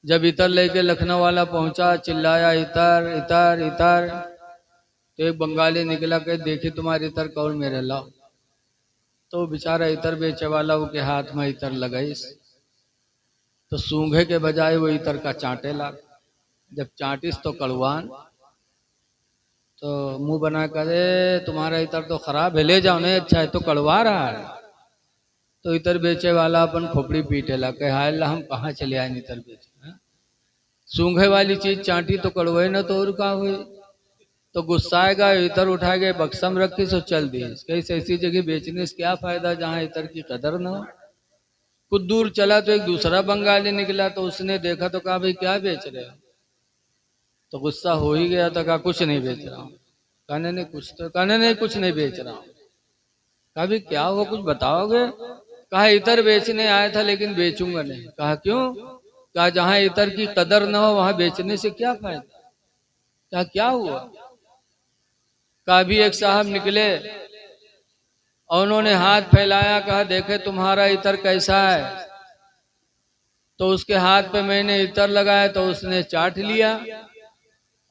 जब इतर लेके लखनऊ वाला पहुंचा चिल्लाया इतर इतर इतर, तो एक बंगाली निकला के देखी तुम्हारे इतर कौन मेरे लाओ। तो बेचारा इतर बेचे वाला वो के हाथ में इतर लगाई, तो सूंघे के बजाय वो इतर का चांटे ला। जब चांटिस तो कड़वान, तो मुंह बना करे तुम्हारा इतर तो खराब है, ले जाओ, नहीं अच्छा है तो कड़वा रहा है। तो इतर बेचे वाला अपन खोपड़ी पीटे ला, कहे हाय अल्लाह हम कहाँ चले आए इतर बेचे। सूंघे वाली चीज चांटी तो कड़वे ना, तो और का हुई। तो गुस्साएगा, इतर उठा के बक्सम रखी सो चल दी। कहीं ऐसी जगह बेचने से क्या फायदा जहाँ इतर की कदर ना हो। कुछ दूर चला तो एक दूसरा बंगाली निकला, तो उसने देखा तो कहा भाई क्या बेच रहे हो। तो गुस्सा हो ही गया, तो कहा कुछ नहीं बेच रहा हूँ। कहने नहीं कुछ, तो कहने नहीं कुछ नहीं बेच रहा हूँ। कहा भाई क्या हुआ कुछ बताओगे। कहा इतर बेचने आया था लेकिन बेचूंगा नहीं। कहा क्यों। कहा जहाँ इतर की कदर ना हो वहां बेचने से क्या फायदा। कहा क्या हुआ। कहा भी एक साहब निकले और उन्होंने हाथ फैलाया, कहा देखे तुम्हारा इतर कैसा है। तो उसके हाथ पे मैंने इतर लगाया तो उसने चाट लिया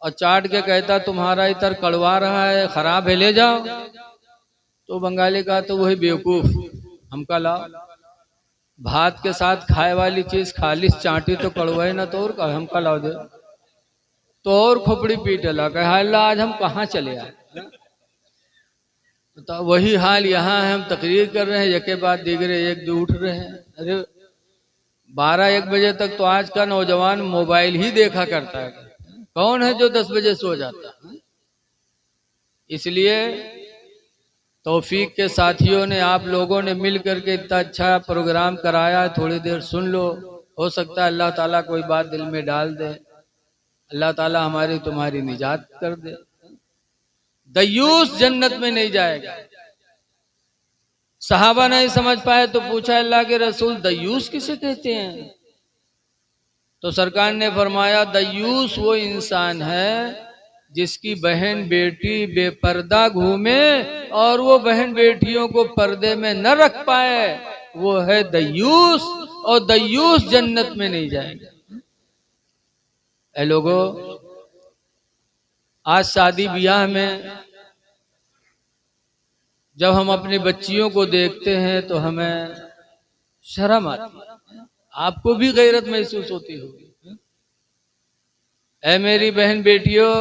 और चाट के कहता तुम्हारा इतर कड़वा रहा है, खराब है, ले जाओ। तो बंगाली कहा तो वही बेवकूफ, हमका लाओ। भात के साथ खाए वाली चीज खालिश चाटी तो कड़वाई ना, तो और हमका लाओ दे। तो और खोपड़ी पीट ला, कहा अल्लाह आज हम कहाँ चले आए। तो वही हाल यहाँ है, हम तकरीर कर रहे हैं, यके बाद दीगरे एक दो उठ रहे हैं। अरे 12-1 बजे तक तो आज का नौजवान मोबाइल ही देखा करता है, कौन है जो 10 बजे सो जाता है। इसलिए तौफीक के साथियों ने, आप लोगों ने मिल करके इतना अच्छा प्रोग्राम कराया, थोड़ी देर सुन लो, हो सकता है अल्लाह ताला कोई बात दिल में डाल दे, अल्लाह ताला हमारी तुम्हारी निजात कर दे। दयूस जन्नत में नहीं जाएगा। सहाबा नहीं समझ पाए तो पूछा अल्लाह के रसूल दयूस किसे कहते हैं? तो सरकार ने फरमाया दयूस वो इंसान है जिसकी बहन बेटी बेपर्दा घूमे और वो बहन बेटियों को पर्दे में न रख पाए, वो है दयूस, और दयूस जन्नत में नहीं जाएगा। ऐ लोगों, आज शादी ब्याह में जब हम अपनी बच्चियों को देखते हैं तो हमें शर्म आती है, आपको भी गैरत महसूस होती होगी। ऐ मेरी बहन बेटियों,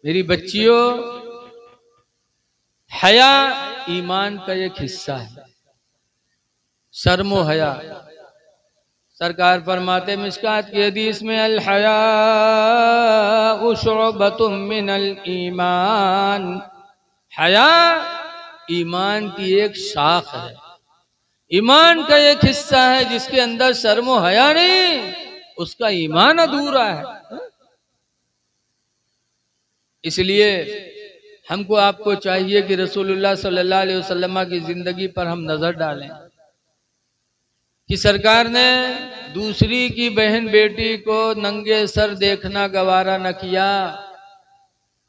मेरी बच्चियों, हया ईमान का एक हिस्सा है, शर्मो हया। सरकार फरमाते मिशकात की हदीस में अल हया शुअबतुम मिनल ईमान, हया ईमान की एक शाख है, ईमान का एक हिस्सा है। जिसके अंदर शर्मो हया नहीं, उसका ईमान अधूरा है। इसलिए हमको आपको चाहिए कि रसूलुल्लाह सल्लल्लाहु अलैहि वसल्लम की जिंदगी पर हम नजर डालें कि सरकार ने दूसरी की बहन बेटी को नंगे सर देखना गवारा न किया।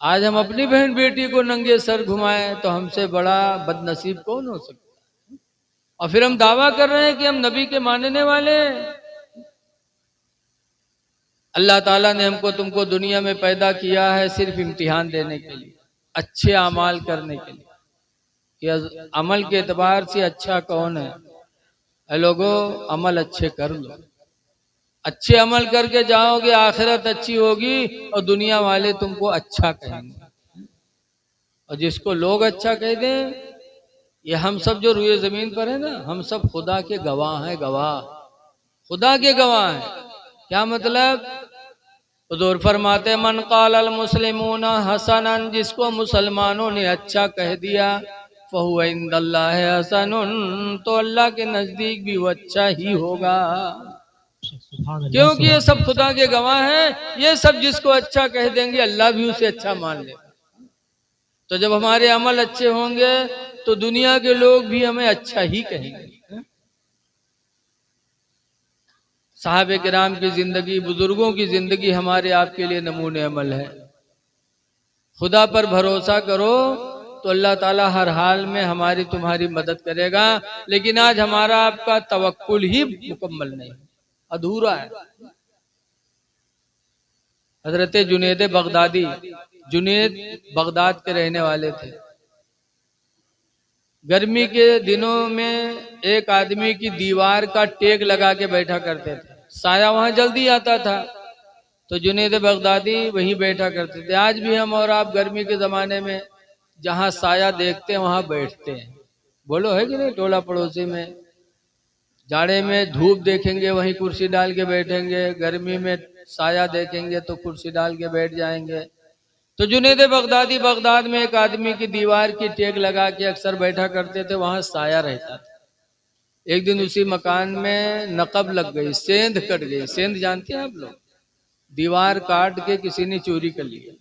आज हम अपनी बहन बेटी को नंगे सर घुमाएं तो हमसे बड़ा बदनसीब कौन हो सकता है? और फिर हम दावा कर रहे हैं कि हम नबी के मानने वाले हैं। अल्लाह ताला ने हमको तुमको दुनिया में पैदा किया है सिर्फ इम्तिहान देने के लिए, अच्छे अमाल करने के लिए, कि अमल के एतबार से अच्छा कौन है। ऐ लोगों, अमल अच्छे कर लो, अच्छे अमल करके जाओगे, आखिरत अच्छी होगी और दुनिया वाले तुमको अच्छा कहेंगे। और जिसको लोग अच्छा कह दें, ये हम सब जो रुए जमीन पर है ना, हम सब खुदा के गवाह हैं, गवाह, खुदा के गवाह हैं। क्या मतलब? हुजूर फरमाते मन क़ाल अल मुस्लिमून हसनन, जिसको मुसलमानों ने अच्छा कह दिया, फहुव इंदल्लाहि हसनुन, तो अल्लाह के नजदीक भी वो अच्छा ही होगा, क्योंकि ये सब खुदा के गवाह हैं। ये सब जिसको अच्छा कह देंगे अल्लाह भी उसे अच्छा मान लेगा। तो जब हमारे अमल अच्छे होंगे तो दुनिया के लोग भी हमें अच्छा ही कहेंगे। साहबे किराम की जिंदगी, बुजुर्गों की जिंदगी हमारे आपके लिए नमूने अमल है। खुदा पर भरोसा करो तो अल्लाह ताला हर हाल में हमारी तुम्हारी मदद करेगा। लेकिन आज हमारा आपका तवक्कुल ही मुकम्मल नहीं, अधूरा है। हजरत जुनैद बगदादी, जुनैद बगदाद के रहने वाले थे। गर्मी के दिनों में एक आदमी की दीवार का टेक लगा के बैठा करते थे, साया वहां जल्दी आता था, तो जुनैद बगदादी वहीं बैठा करते थे। आज भी हम और आप गर्मी के जमाने में जहां साया देखते हैं वहां बैठते हैं, बोलो है कि नहीं? टोला पड़ोसी में जाड़े में धूप देखेंगे वहीं कुर्सी डाल के बैठेंगे, गर्मी में साया देखेंगे तो कुर्सी डाल के बैठ जाएंगे। तो जुनैद बगदादी बगदाद में एक आदमी की दीवार की टेक लगा के अक्सर बैठा करते थे, वहां साया रहता था। एक दिन उसी मकान में नकब लग गई, सेंध कट गई। सेंध जानते हैं आप लोग? दीवार काट के किसी ने चोरी कर लिया।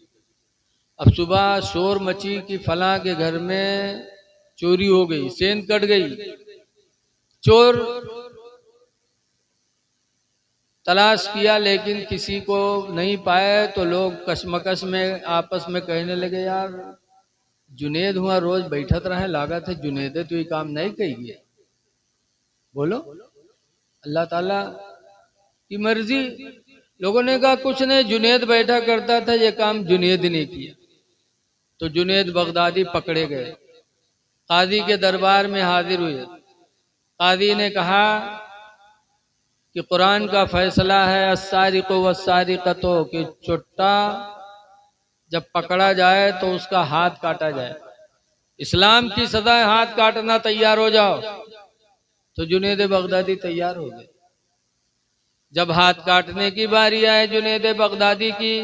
अब सुबह शोर मची कि फला के घर में चोरी हो गई, सेंध कट गई। चोर तलाश किया लेकिन किसी को नहीं पाए, तो लोग कशमकश में आपस में कहने लगे, यार जुनैद हुआ रोज बैठत रहे, लागत है जुनैद तो ये काम नहीं कही है। बोलो, अल्लाह ताला की मर्जी। लोगों ने कहा कुछ नहीं, जुनैद बैठा करता था, ये काम जुनैद ने किया। तो जुनैद बगदादी पकड़े गए, काजी के दरबार में हाजिर हुए। काजी ने कहा कि कुरान का फैसला है अस्सारिक़ु वस्सारिक़तु कि चुट्टा जब पकड़ा जाए तो उसका हाथ काटा जाए। इस्लाम की सजा है हाथ काटना, तैयार हो जाओ। तो जुनैद बगदादी तैयार हो गए। जब हाथ काटने की बारी आए जुनैद बगदादी की,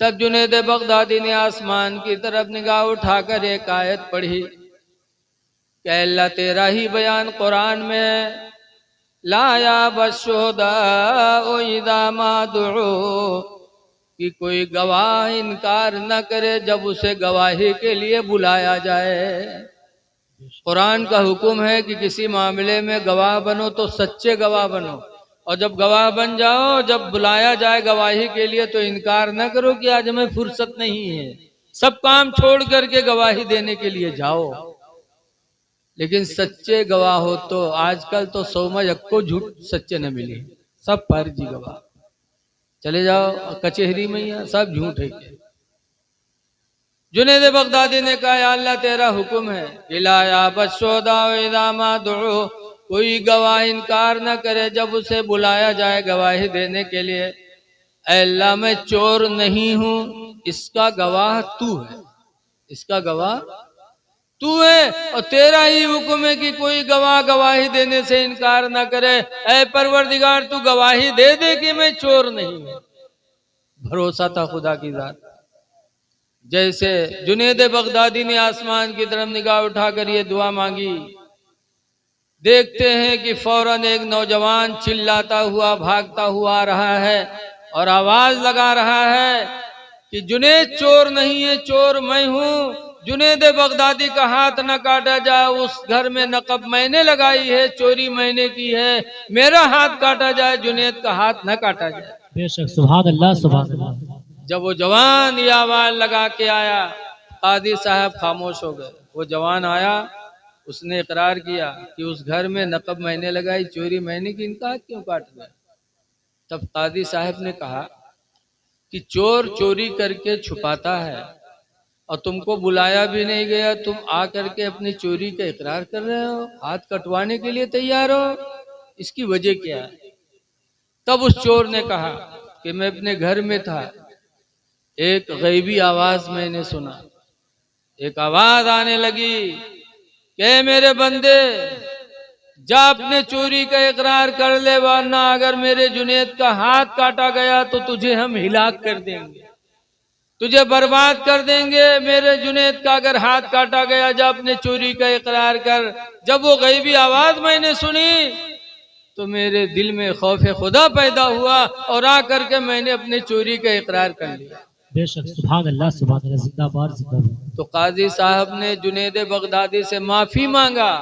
तब जुनैद बगदादी ने आसमान की तरफ निगाह उठाकर एक आयत पढ़ी कि अल्लाह तेरा ही बयान कुरान में है, लाया बशुदा इदा मादुउ कि कोई गवाह इनकार न करे जब उसे गवाही के लिए बुलाया जाए। कुरान का हुक्म है कि किसी मामले में गवाह बनो तो सच्चे गवाह बनो, और जब गवाह बन जाओ, जब बुलाया जाए गवाही के लिए तो इनकार न करो कि आज हमें फुर्सत नहीं है, सब काम छोड़ करके गवाही देने के लिए जाओ। लेकिन सच्चे गवाह हो तो आजकल तो सौमा यक्को झूठ सच्चे न मिले, सब फर्जी गवाह। चले जाओ कचहरी में, या सब झूठ है। जुनैद बगदादी ने कहा या अल्लाह तेरा हुक्म है कि लाया बशुदा इदा मादुउ कोई गवाह इनकार न करे जब उसे बुलाया जाए गवाही देने के लिए। अल्लाह मैं चोर नहीं हूं, इसका गवाह तू है, इसका गवाह तू है, और तेरा ही हुक्म है कि कोई गवाह गवाही देने से इनकार न करे। ऐ परवरदिगार तू गवाही दे दे कि मैं चोर नहीं हूं। भरोसा था खुदा की जात। जैसे जुनैद बगदादी ने आसमान की तरफ निगाह उठाकर ये दुआ मांगी, देखते हैं कि फौरन एक नौजवान चिल्लाता हुआ भागता हुआ आ रहा है और आवाज लगा रहा है कि जुनैद चोर नहीं है, चोर मैं हूं। जुनैद बगदादी का हाथ न काटा जाए, उस घर में नकब मैंने लगाई है, चोरी मैंने की है, मेरा हाथ काटा जाए, जुनैद का हाथ न काटा जाए। बेशक सुभान अल्लाह सुभान अल्लाह। जब वो जवान ये आवाज लगा के आया, कादी साहब खामोश हो गए। वो जवान आया, उसने इकरार किया कि उस घर में नकब मैंने लगाई, चोरी मैंने की, इनका हाथ क्यों काट गया। तब कादी साहब ने कहा कि चोर चोरी करके छुपाता है और तुमको बुलाया भी नहीं गया, तुम आ करके अपनी चोरी का इकरार कर रहे हो, हाथ कटवाने के लिए तैयार हो, इसकी वजह क्या है। तब उस चोर ने कहा कि मैं अपने घर में था, एक गैबी आवाज मैंने सुना, एक आवाज आने लगी कि मेरे बंदे जा अपने चोरी का इकरार कर ले, वरना अगर मेरे जुनैद का हाथ काटा गया तो तुझे हम हिलाक कर देंगे, तुझे बर्बाद कर देंगे। मेरे जुनैद का अगर हाथ काटा गया, जा अपने चोरी का इकरार कर। जब वो गैबी आवाज मैंने सुनी तो मेरे दिल में खौफ खुदा पैदा हुआ और आ करके मैंने अपने चोरी का इकरार कर लिया। बेशक सुभान अल्लाह सुभान अल्लाह। जिंदाबाद जिंदाबाद। तो काजी साहब ने जुनैद बगदादी से माफी मांगा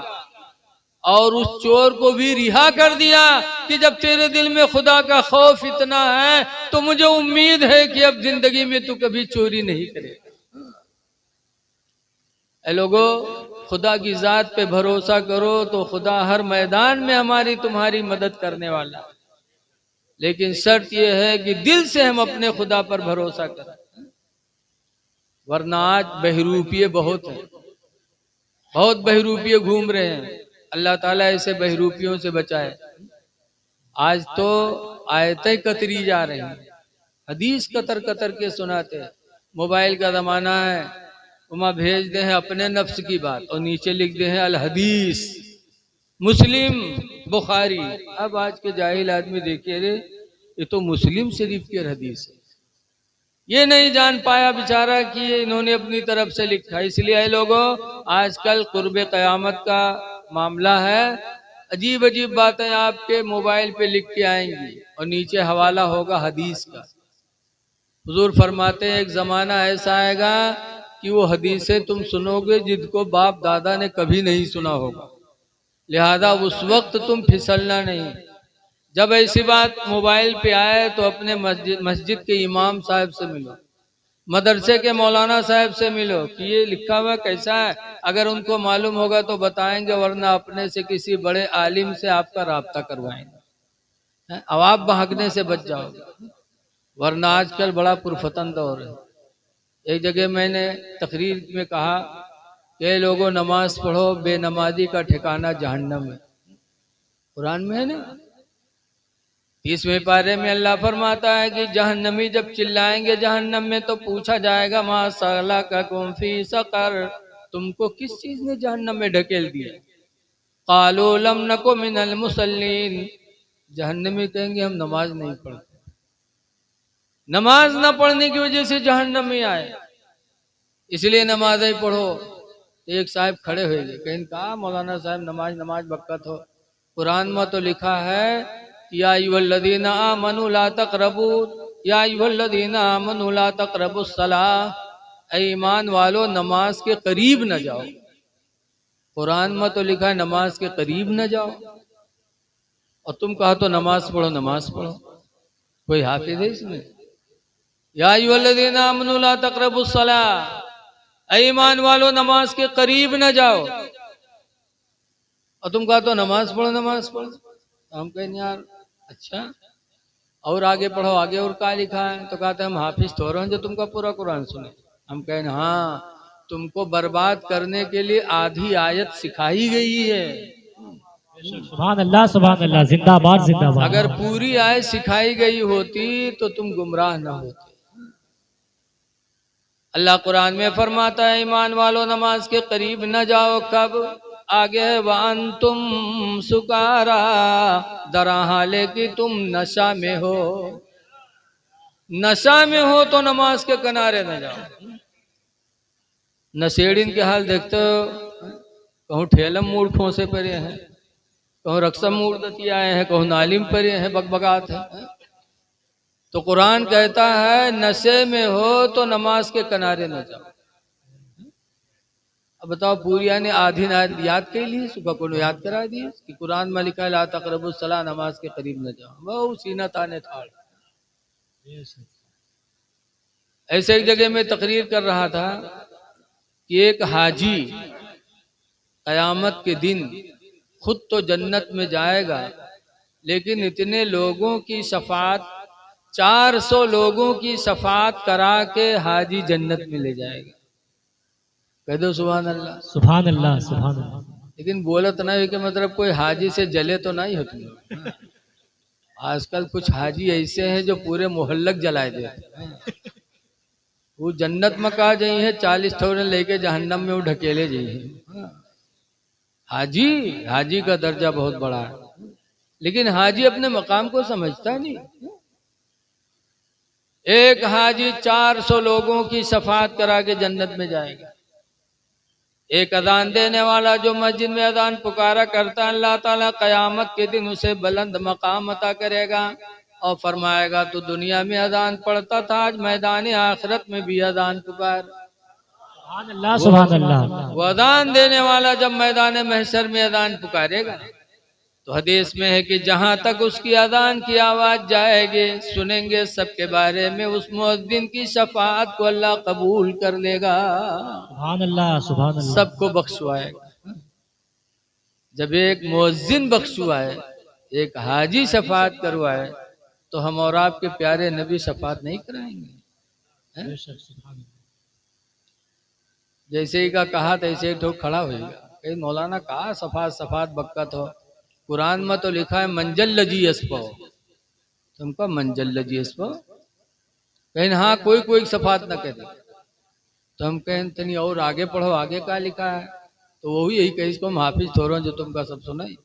और उस चोर को भी रिहा कर दिया कि जब तेरे दिल में खुदा का खौफ इतना है तो मुझे उम्मीद है कि अब जिंदगी में तू कभी चोरी नहीं करेगा। ऐ लोगों, खुदा की जात पे भरोसा करो तो खुदा हर मैदान में हमारी तुम्हारी मदद करने वाला है। लेकिन शर्त यह है कि दिल से हम अपने खुदा पर भरोसा करें, वरना आज बहरूपिये बहुत हैं, बहुत बहरूपिये घूम रहे हैं। अल्लाह ताला ऐसे बहरूपियों से बचाए। आज तो आयतें कतरी जा रही हैं, हदीस कतर कतर के सुनाते हैं। मोबाइल का जमाना है, वहाँ भेज दे हैं अपने नफ्स की बात और नीचे लिख दे हैं अल हदीस, मुस्लिम, बुखारी। अब आज के जाहिल आदमी देखिए, रे ये तो मुस्लिम शरीफ की हदीस है, ये नहीं जान पाया बेचारा कि ये इन्होंने अपनी तरफ से लिखा। इसलिए लोगों, आजकल कुर्बे क़यामत का मामला है, अजीब अजीब बातें आपके मोबाइल पे लिख के आएंगी और नीचे हवाला होगा हदीस का। हुजूर फरमाते हैं एक ज़माना ऐसा आएगा कि वो हदीसें तुम सुनोगे जिनको बाप दादा ने कभी नहीं सुना होगा, लिहाजा उस वक्त तुम फिसलना नहीं। जब ऐसी बात मोबाइल पे आए तो अपने मस्जिद के इमाम साहब से मिलो, मदरसे के मौलाना साहब से मिलो कि ये लिखा हुआ कैसा है। अगर उनको मालूम होगा तो बताएंगे, वरना अपने से किसी बड़े आलिम से आपका राब्ता करवाएंगे। अब आप भागने से बच जाओगे, वरना आजकल बड़ा पुरफतन दौर है। एक जगह मैंने तकरीर में कहा कि लोगों नमाज पढ़ो, बेनमाजी का ठिकाना जहन्नम है। कुरान में है ना, 30वें पारे में अल्लाह फरमाता है कि जहन्नमी जब चिल्लाएंगे जहन्नम में तो पूछा जाएगा मा सलकाकुम फी सकर, तुमको किस चीज ने जहन्नम में ढकेल दिया। कालू लम नको मिनल मुसल्लीन, जहन्नमी कहेंगे हम नमाज नहीं पढ़ते, नमाज न पढ़ने की वजह से जहन्नम में आए, इसलिए नमाज ही पढ़ो। एक साहब खड़े हुए कहीं कहा मौलाना साहब नमाज नमाज बक्कत हो, कुरान में तो लिखा है या अय्युहल्लज़ीना आमनू ला तक़रबू, या अय्युहल्लज़ीना आमनू ला तक़रबुस सलाह, ऐ ईमान वालो नमाज के करीब न जाओ। कुरान में तो लिखा है नमाज के करीब न जाओ, और तुम कहा तो नमाज पढ़ो नमाज पढ़ो। कोई हाफिज है इसमें? या अय्युहल्लज़ीना आमनू ला तक़रबुस सलाह, ऐ ईमान वालो नमाज के करीब न जाओ, और तुम कहा तो नमाज पढ़ो नमाज पढ़ो। तो हम कहें यार अच्छा और आगे पढ़ो, आगे और क्या लिखा है? तो कहते हम हाफिज थोड़े हैं जो तुमका पूरा कुरान सुने। हम कहें हाँ, तुमको बर्बाद करने के लिए आधी आयत सिखाई गई है। सुभान अल्लाह जिंदाबाद जिंदाबाद। अगर पूरी आयत सिखाई गई होती तो तुम गुमराह न होते। अल्लाह कुरान में फरमाता है ईमान वालों नमाज के करीब न जाओ, कब? आगे है वअंतुम सुकारा, दरा हाले कि तुम नशा में हो। नशा में हो तो नमाज के किनारे न जाओ। नशेड़िन के हाल देखते हो, कहूँ ठेलम मूड फोंसे पड़े हैं, कहूँ रक्सम मूड दतिया हैं, कहूँ नालिम पड़े हैं, बकबगात है। तो कुरान कहता है नशे में हो तो नमाज के किनारे न जाओ। अब बताओ पूरिया ने आधी नायत याद कर ली, सुबह को याद करा दिए कि कुरान में लिखा है ला तक़रबुस सलाह, नमाज के करीब न जाओ। वो सीना ताने ठाड़। ऐसे एक जगह में तकरीर कर रहा था कि एक हाजी कयामत के दिन खुद तो जन्नत में जाएगा, लेकिन इतने लोगों की शफात 400 लोगों की शफात करा के हाजी जन्नत में ले जाएगा। कह दो सुभान अल्लाह सुभान अल्लाह सुभान अल्लाह। लेकिन बोलत नहीं कि मतलब कोई हाजी से जले तो नहीं होती। आजकल कुछ हाजी ऐसे हैं जो पूरे मोहल्लक जलाए देते हैं। वो जन्नत में कहा जाई है 40 थोड़े लेके जहन्नम में वो ढकेले जाई है। हाजी हाजी का दर्जा बहुत बड़ा है, लेकिन हाजी अपने मकाम को समझता नहीं। एक हाजी 400 लोगों की शफात करा के जन्नत में जाएगा। एक अजान देने वाला जो मस्जिद में अजान पुकारा करता है, अल्लाह ताला क़यामत के दिन उसे बुलंद मकाम अता करेगा और फरमाएगा तू दुनिया में अजान पढ़ता था, आज मैदान आखिरत में भी अजान पुकार। सुभान अल्लाह सुभान अल्लाह। वो अजान देने वाला जब मैदान महशर में अजान पुकारेगा तो हदीस में है कि जहां तक उसकी अजान की आवाज जाएगी सुनेंगे सबके बारे में उस मुअज्जिन की शफाअत को अल्लाह कबूल कर लेगा, सुभान अल्लाह सुभान अल्लाह। सबको बख्शवाएगा। जब एक मुअज्जिन बख्शवाए, एक हाजी शफाअत करवाए, तो हम और आपके प्यारे नबी शफाअत नहीं कराएंगे? जैसे ही का कहा तैसे ही ठोक खड़ा होगा। कहीं मौलाना कहा सफात सफात बक्कत हो, कुरान में तो लिखा है मंजल लजी अस्पो, तुमको मंजल लजी अस्पो। कहीं हाँ कोई कोई सफात न करे, तो हम कहें तनी और आगे पढ़ो, आगे क्या लिखा है? तो वो यही कही इसको हम हाफिज थोड़ा जो तुमका सब सुनाई।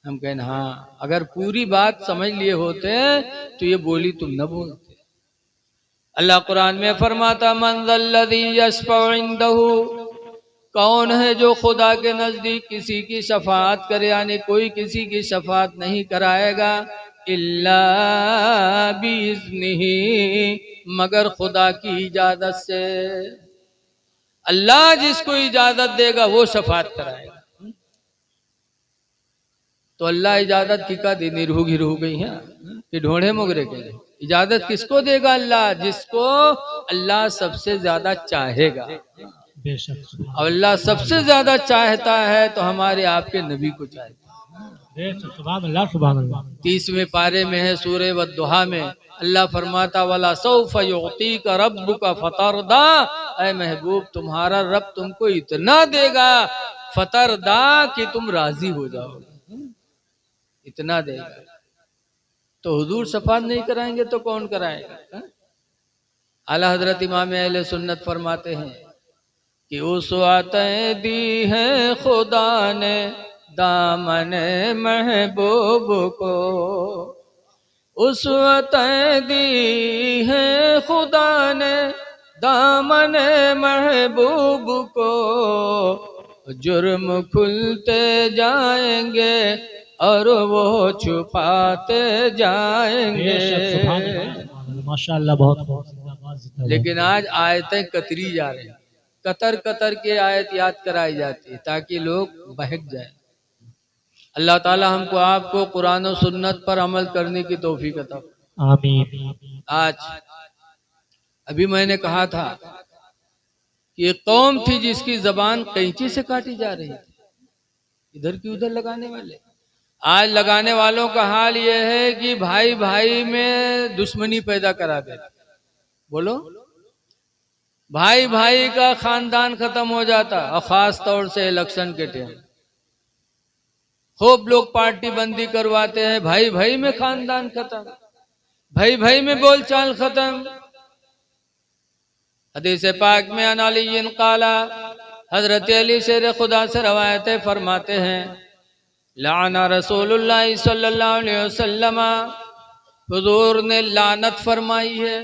हम कहें हाँ अगर पूरी बात समझ लिए होते तो ये बोली तुम न बोलते। अल्लाह कुरान में फरमाता मंज़ल्लज़ी यशफ़उ इंदहु, कौन है जो खुदा के नजदीक किसी की शफाअत करे, यानी कोई किसी की शफाअत नहीं कराएगा, इल्ला बिइज़्निही, मगर खुदा की इजाजत से। अल्लाह जिसको इजाजत देगा वो शफाअत कराएगा। तो अल्लाह इजाजत की का दी निरहू घिरहू गई है कि ढोढ़े मोगरे के इजाजत किसको देगा? अल्लाह, जिसको अल्लाह सबसे ज्यादा चाहेगा। और अल्लाह सबसे ज्यादा चाहता है तो हमारे आपके नबी को चाहता है। सुभान अल्लाह सुभान अल्लाह। 30वें पारे में है सूरह वद्दुहा में अल्लाह फरमाता वाला सौफ युअतीका रब्बुका फतरदा, ऐ महबूब तुम्हारा रब तुमको इतना देगा फतरदा कि तुम राजी हो जाओ, इतना देगा। तो हुजूर शफात नहीं कराएंगे तो कौन कराएगा? हा? आला हजरत इमाम अहले सुन्नत फरमाते हैं कि उसवातें दी है खुदा ने दामन महबूब को, उसवातें दी है खुदा ने दामन महबूब को, जुर्म खुलते जाएंगे और वो छुपाते जाएंगे। सुभान अल्लाह, माशाअल्लाह, बहुत खूब। लेकिन आज आयतें कतरी जा रही हैं, कतर कतर के आयत याद कराई जाती है ताकि लोग बहक जाए। अल्लाह ताला हमको आपको कुरान और सुन्नत पर अमल करने की तौफीक अता फरमाए। आमीन। आज अभी मैंने कहा था कि एक कौम थी जिसकी जबान कैंची से काटी जा रही थी, इधर की उधर लगाने वाले। आज लगाने वालों का हाल यह है कि भाई भाई में दुश्मनी पैदा करा देते। बोलो, भाई भाई का खानदान खत्म हो जाता, और खास तौर से इलेक्शन के टाइम खूब लोग पार्टी बंदी करवाते हैं, भाई भाई में खानदान खत्म, भाई भाई में बोलचाल खत्म। हदीस पाक में अन अली काला, हजरत अली शेर खुदा से रवायतें फरमाते हैं, लाना रसूलुल्लाह सल्लल्लाहु अलैहि वसल्लम, हुजूर ने लानत फरमाई है।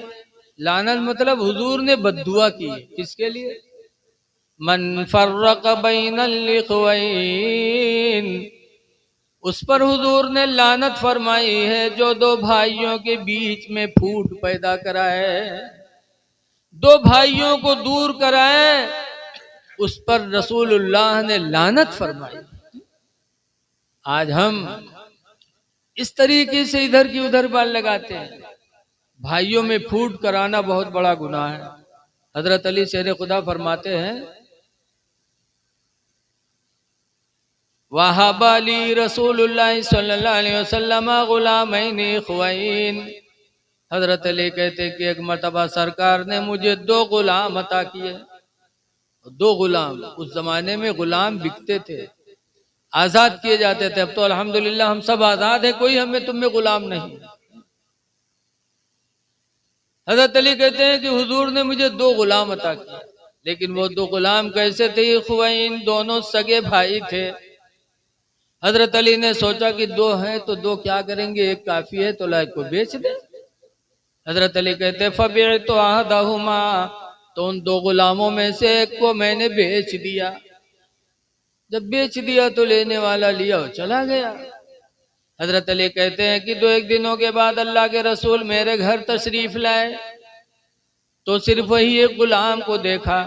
लानत मतलब हुजूर ने बद्दुआ की है। किसके लिए? मन फर्रक बैनल इख्वैन, उस पर हुजूर ने लानत फरमाई है जो दो भाइयों के बीच में फूट पैदा कराए, दो भाइयों को दूर कराए, उस पर रसूलुल्लाह ने लानत फरमाई। आज हम इस तरीके से इधर की उधर बाल लगाते हैं। भाइयों में फूट कराना बहुत बड़ा गुनाह है। हजरत अली शेर खुदा फरमाते हैं, वहाबाली रसूलुल्लाह सल्लल्लाहु अलैहि वसल्लम गुलामैन इख्वैन, हजरत अली कहते कि एक मर्तबा सरकार ने मुझे दो गुलाम अता किए। दो गुलाम, उस जमाने में गुलाम बिकते थे, आजाद किए जाते थे। अब तो अल्हम्दुलिल्लाह हम सब आजाद है, कोई हमें तुम में गुलाम नहीं। हजरत अली कहते हैं कि हुजूर ने मुझे दो गुलाम अता किए, लेकिन वो दो गुलाम कैसे थे? इख्वैन, दोनों सगे भाई थे। हजरत अली ने सोचा कि दो हैं तो दो क्या करेंगे, एक काफी है तो लाइक को बेच दे। हजरत अली कहते फबिर तो आहदहुमा, तो उन दो गुलामों में से एक को मैंने बेच दिया। जब बेच दिया तो लेने वाला लिया और चला गया। हजरत अली कहते हैं कि दो एक दिनों के बाद अल्लाह के रसूल मेरे घर तशरीफ लाए, तो सिर्फ वही एक गुलाम को देखा।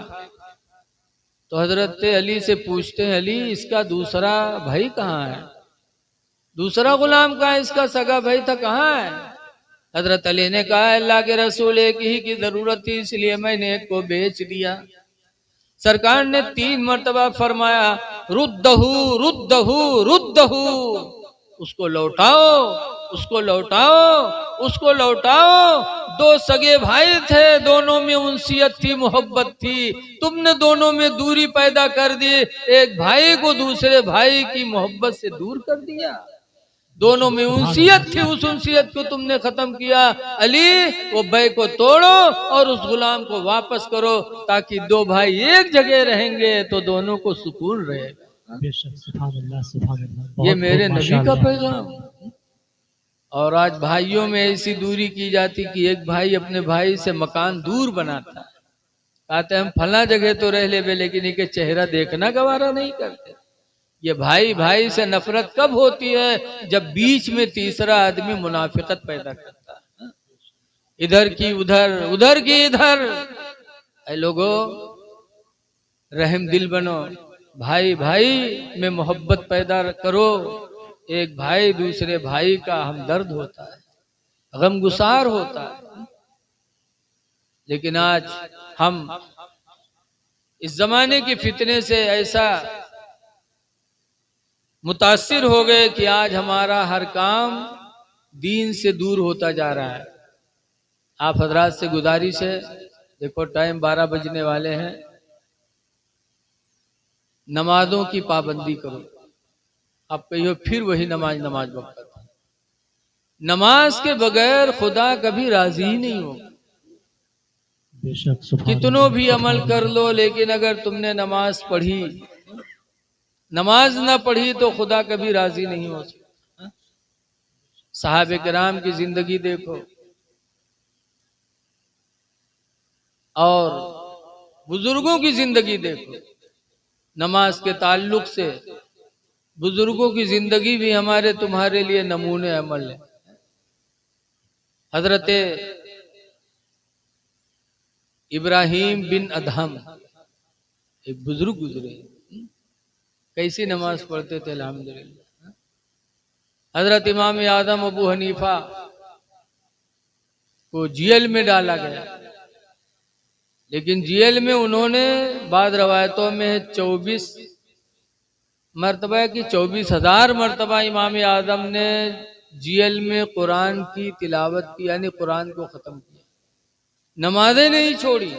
तो हजरत अली से पूछते हैं, अली इसका दूसरा भाई कहाँ है? दूसरा गुलाम कहाँ है? इसका सगा भाई था, कहाँ है? हजरत अली ने कहा, अल्लाह के रसूल एक ही की जरूरत थी इसलिए मैंने एक को बेच दिया। सरकार ने 3 मर्तबा फरमाया, रुद्दहू रुद्दहू रुद्दहू, उसको लौटाओ, उसको लौटाओ, उसको लौटाओ। दो सगे भाई थे, दोनों में उनसियत थी, मोहब्बत थी, तुमने दोनों में दूरी पैदा कर दी। एक भाई को दूसरे भाई की मोहब्बत से दूर कर दिया। दोनों में उनसियत थी, उस उनसियत को तुमने खत्म किया। अली, वो बै को तोड़ो और उस गुलाम को वापस करो, ताकि दो भाई एक जगह रहेंगे तो दोनों को सुकून रहेगा। ये मेरे नबी का पैगाम। और आज भाइयों में ऐसी दूरी की जाती कि एक भाई अपने भाई से मकान दूर बनाता है, कहते हम फला जगह तो रह ले, लेकिन इनके चेहरा देखना गवारा नहीं करते। ये भाई भाई से नफरत कब होती है? जब बीच में तीसरा आदमी मुनाफिकत पैदा करता है, इधर की उधर, उधर की इधर। ऐ लोगों, रहम दिल बनो, भाई भाई में मोहब्बत पैदा करो। एक भाई दूसरे भाई का हमदर्द होता है, गमगुसार होता है। लेकिन आज हम इस जमाने के फितने से ऐसा मुतासिर हो गए कि आज हमारा हर काम दीन से दूर होता जा रहा है। आप हजरात से गुजारिश है, देखो टाइम 12 बजने वाले हैं, नमाजों की पाबंदी करो। आप कहियो फिर वही नमाज वक्त। नमाज के बगैर खुदा कभी राजी ही नहीं होगा। बेशक सुभान कितनों अल्लाह, भी अमल सुभान कर अल्लाह। लो, लेकिन अगर तुमने नमाज पढ़ी, नमाज ना पढ़ी तो खुदा कभी राजी नहीं हो सकता। साहबे किराम की जिंदगी देखो और बुजुर्गों की जिंदगी देखो, नमाज के ताल्लुक से बुजुर्गों की जिंदगी भी हमारे तुम्हारे लिए नमूने अमल है। हजरत इब्राहिम बिन अदहम एक बुजुर्ग गुजरे, कैसी नमाज पढ़ते थे अल्हम्दुलिल्लाह। हजरत इमाम आदम अबू हनीफा को जेल में डाला गया, लेकिन जेल में उन्होंने बाद रवायतों में 24 मरतबा की 24,000 मरतबा इमाम आदम ने जेल में कुरान की तिलावत की, यानी कुरान को खत्म किया, नमाजें नहीं छोड़ी।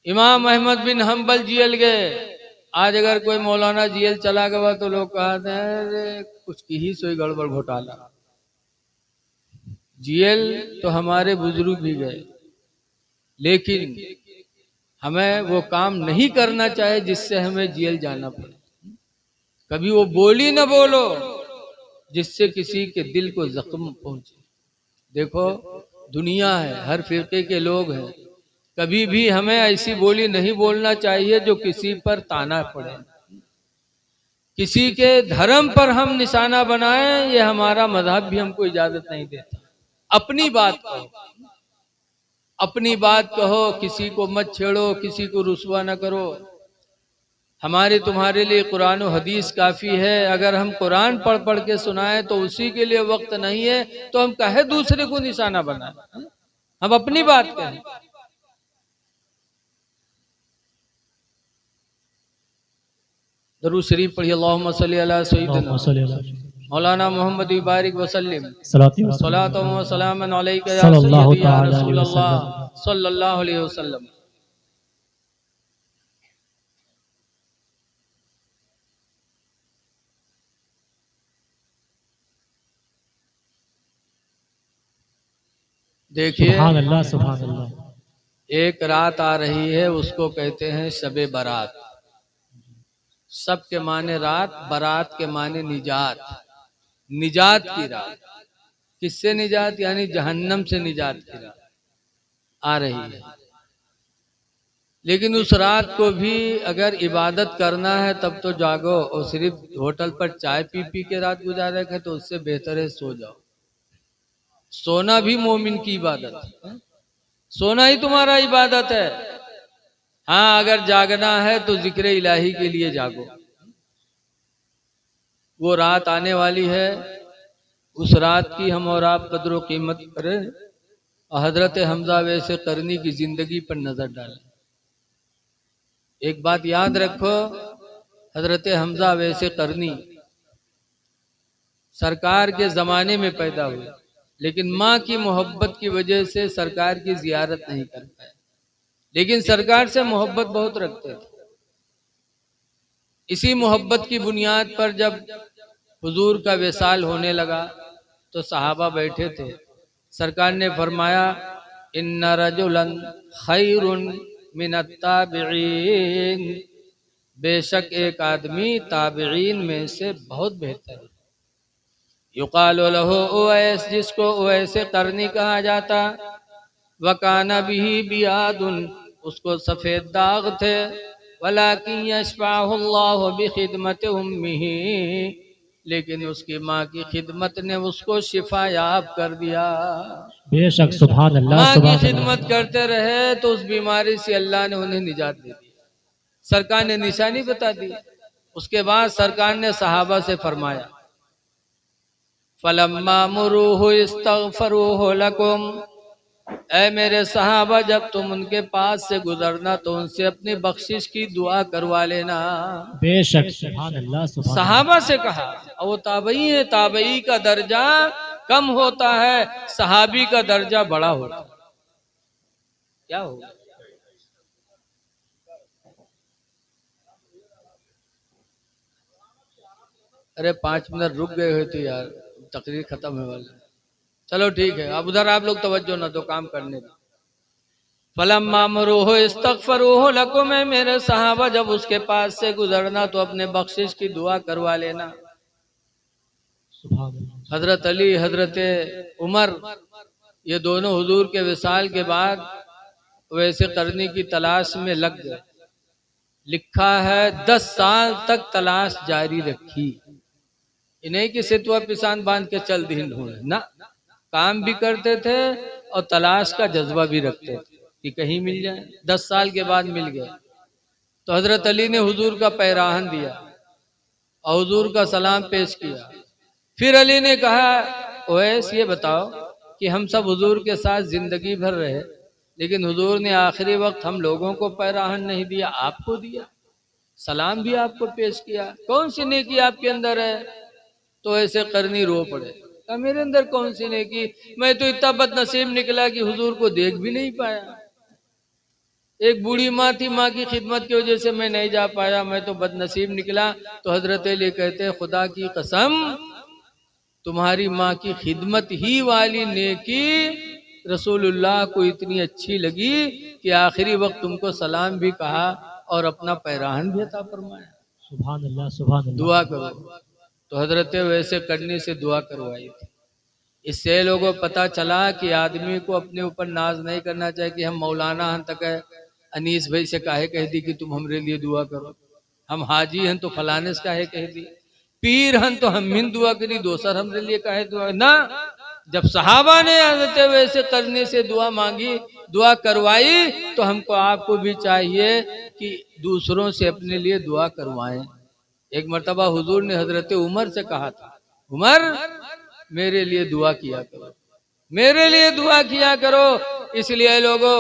इमाम अहमद बिन हम्बल जेल गए। आज अगर कोई मौलाना जेल चला गया तो लोग कहते हैं अरे कुछ की ही सोई गड़बड़ घोटाला। जेल तो हमारे बुजुर्ग भी गए, लेकिन हमें वो काम नहीं करना चाहिए जिससे हमें जेल जाना पड़े। कभी वो बोली ना बोलो जिससे किसी के दिल को जख्म पहुंचे। देखो दुनिया है, हर फिरके के लोग हैं, कभी भी हमें ऐसी बोली नहीं बोलना चाहिए जो किसी पर ताना पड़े, किसी के धर्म पर हम निशाना बनाएं, ये हमारा मजहब भी हमको इजाजत नहीं देता। अपनी बात कहो, अपनी बात कहो, किसी को मत छेड़ो, किसी को रुसवा न करो। हमारे तुम्हारे लिए कुरान और हदीस काफी है। अगर हम कुरान पढ़ पढ़ के सुनाएं तो उसी के लिए वक्त नहीं है, तो हम कहे दूसरे को निशाना बनाएं, हम अपनी बात कहें। दरूद शरीफ पढ़िए, अल्लाहुम्मा सल्ली अला सय्यिदिना अल्लाहुम्मा सल्ली अला सय्यिदिना मौलाना मोहम्मद बारिक वसल्लम सलातो व सलातो व सलामन अलैका या सल्लल्लाहु सय्यदी या तआला अलैहि रसूल अल्लाह वसल्लम। सल्लल्लाहु अलैहि वसल्लम। देखिए सुभान अल्लाह, सुभान अल्लाह। एक रात आ रही है, उसको कहते हैं शबे बारात। सब के माने रात, बारात के माने निजात, निजात की रात। किससे निजात? यानी जहन्नम से निजात की रात आ रही है। लेकिन उस रात को भी अगर इबादत करना है तब तो जागो, और सिर्फ होटल पर चाय पी पी के रात गुजारे के तो उससे बेहतर है सो जाओ। सोना भी मोमिन की इबादत है, सोना ही तुम्हारा इबादत है। हाँ अगर जागना है तो जिक्र इलाही के लिए जागो। वो रात आने वाली है, उस रात की हम और आप कदर व कीमत करें और हजरत हमजा वैसे करनी की जिंदगी पर नजर डालें। एक बात याद रखो, हजरत हमजा वैसे करनी सरकार के जमाने में पैदा हुए, लेकिन माँ की मोहब्बत की वजह से सरकार की जियारत नहीं कर पाए, लेकिन सरकार से मोहब्बत बहुत रखते थे। इसी मोहब्बत की बुनियाद पर जब हुजूर का विसाल होने लगा तो सहाबा बैठे थे। सरकार ने फरमाया इन्ना रजुलन खैरुन मिनत ताबिईन, बेशक एक आदमी ताबिईन में से बहुत बेहतर है। युकालु लहु उवैस, जिसको उवैसे करनी कहा जाता। वकाना बिही बियादुन, उसको सफेद दाग थे। वलाकिन यशफाहुल्लाहु बिखिदमत उम्मिही, लेकिन उसकी माँ की खिदमत ने उसको शिफायाब कर दिया। बेशक सुभान अल्लाह, माँ की सुभान खिदमत अल्लाह। करते रहे तो उस बीमारी से अल्लाह ने उन्हें निजात दे दी। सरकार ने निशानी बता दी। उसके बाद सरकार ने सहाबा से फरमाया फलम्मा मुरूहु इस्तगफरूहु लकुम, ऐ मेरे सहाबा जब तुम उनके पास से गुजरना तो उनसे अपनी बख्शिश की दुआ करवा लेना। बेशक सुभान अल्लाह, सुभान सहाबा से कहा, और वो ताबई है, ताबई का दर्जा कम होता है, सहाबी का दर्जा बड़ा होता है। क्या होगा? अरे 5 मिनट रुक गए हो तो यार, तकरीर खत्म होने वाला है। चलो ठीक है, अब उधर आप लोग तवज्जो ना दो, काम करने दो। फलम्मा मरूहो इस्तगफरूहु लकुम, मेरे सहाबा जब उसके पास से गुजरना तो अपने बख्शिश की दुआ करवा लेना। सुभान अल्लाह। हजरत अली, हजरत उमर, ये दोनों हुजूर के विसाल के बाद वैसे करने की तलाश में लग गए। लिखा है 10 साल तक तलाश जारी रखी। इन्हें कि सितवा पिसान बांध के चल दिन ढूंढे ना, काम भी करते थे और तलाश का जज्बा भी रखते थे कि कहीं मिल जाए। 10 साल के बाद मिल गए तो हजरत अली ने हुजूर का पैराहन दिया और हुजूर का सलाम पेश किया। फिर अली ने कहा, ओवैस ये बताओ कि हम सब हुजूर के साथ जिंदगी भर रहे, लेकिन हुजूर ने आखिरी वक्त हम लोगों को पैराहन नहीं दिया, आपको दिया, सलाम भी आपको पेश किया, कौन सी नेकी आपके अंदर है? तो ऐसे करनी रो पड़े। कहा मेरे अंदर कौन सी नेकी, मैं तो इतना बदनसीब निकला कि हुजूर को देख भी नहीं पाया। एक बूढ़ी माँ थी, माँ की खिदमत की वजह से मैं नहीं जा पाया, मैं तो बदनसीब निकला। तो हजरत अली कहते, खुदा की कसम, तुम्हारी माँ की खिदमत ही वाली नेकी रसूलुल्लाह को इतनी अच्छी लगी कि आखिरी वक्त तुमको सलाम भी कहा और अपना पैराहन भी अता फरमाया। सुभान अल्लाह, सुभान अल्लाह। दुआ करो। तो हजरत वैसे करने से दुआ करवाई थी। इससे लोगों को पता चला कि आदमी को अपने ऊपर नाज नहीं करना चाहिए कि हम मौलाना हन तक है, अनीस भाई से काहे कह दी कि तुम हमरे लिए दुआ करो, हम हाजी हन तो फलाने से काहे कह दी, पीर हन तो हम हिन दुआ करी, दोसर हमरे लिए काहे दुआ ना। जब सहाबा ने हजरत वैसे करने से दुआ मांगी, दुआ करवाई, तो हमको आपको भी चाहिए कि दूसरों से अपने लिए दुआ करवाएं। एक मर्तबा हुजूर ने हजरत उमर से कहा था, उमर मेरे लिए दुआ किया करो, मेरे लिए दुआ किया करो। इसलिए लोगों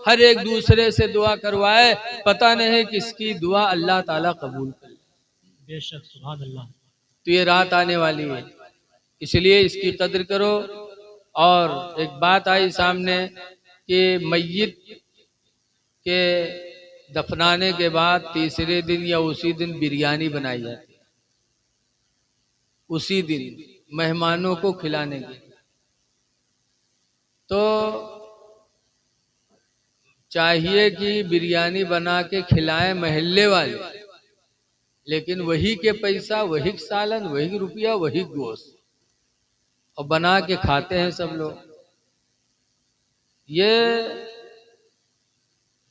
हर एक दूसरे से दुआ करवाए, पता नहीं किसकी दुआ अल्लाह ताला कबूल करे। बेशक, सुभान अल्लाह। तो ये रात आने वाली है, इसलिए इसकी कद्र करो। और एक बात आई सामने कि मय्यत के दफनाने के बाद तीसरे दिन या उसी दिन बिरयानी बनाई जाती है, उसी दिन मेहमानों को खिलाने के। तो चाहिए कि बिरयानी बना के खिलाएं महल्ले वाले, लेकिन वही के पैसा, वही सालन, वही रुपया, वही गोश्त, और बना के खाते हैं सब लोग। ये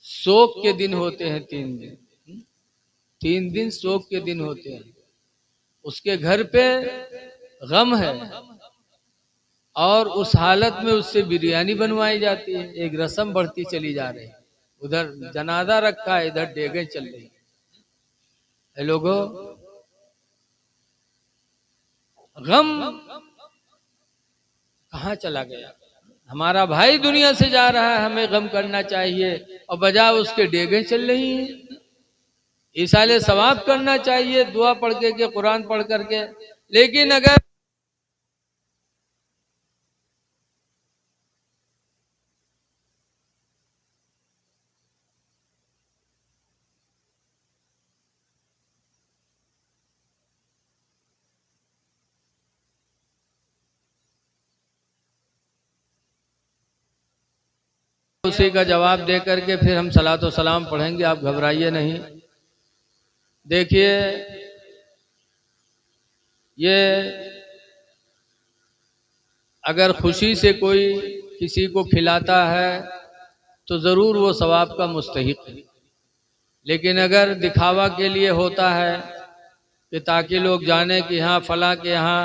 शोक के दिन होते हैं, 3 दिन शोक के दिन होते हैं। उसके घर पे गम है और उस हालत में उससे बिरयानी बनवाई जाती है। एक रस्म बढ़ती चली जा रही है, उधर जनाजा रखा है, इधर डेगे चल रही है। लोगों गम कहाँ चला गया? हमारा भाई दुनिया से जा रहा है, हमें गम करना चाहिए, और बजाय उसके डेगे चल रही हैं। इसाले सवाब करना चाहिए दुआ पढ़ के, कुरान पढ़ करके। लेकिन अगर उसी का जवाब दे करके फिर हम सलातो सलाम पढ़ेंगे, आप घबराइए नहीं। देखिए, ये अगर खुशी से कोई किसी को खिलाता है तो ज़रूर वो सवाब का मुस्तहिक है। लेकिन अगर दिखावा के लिए होता है कि ताकि लोग जाने कि हाँ फला के यहाँ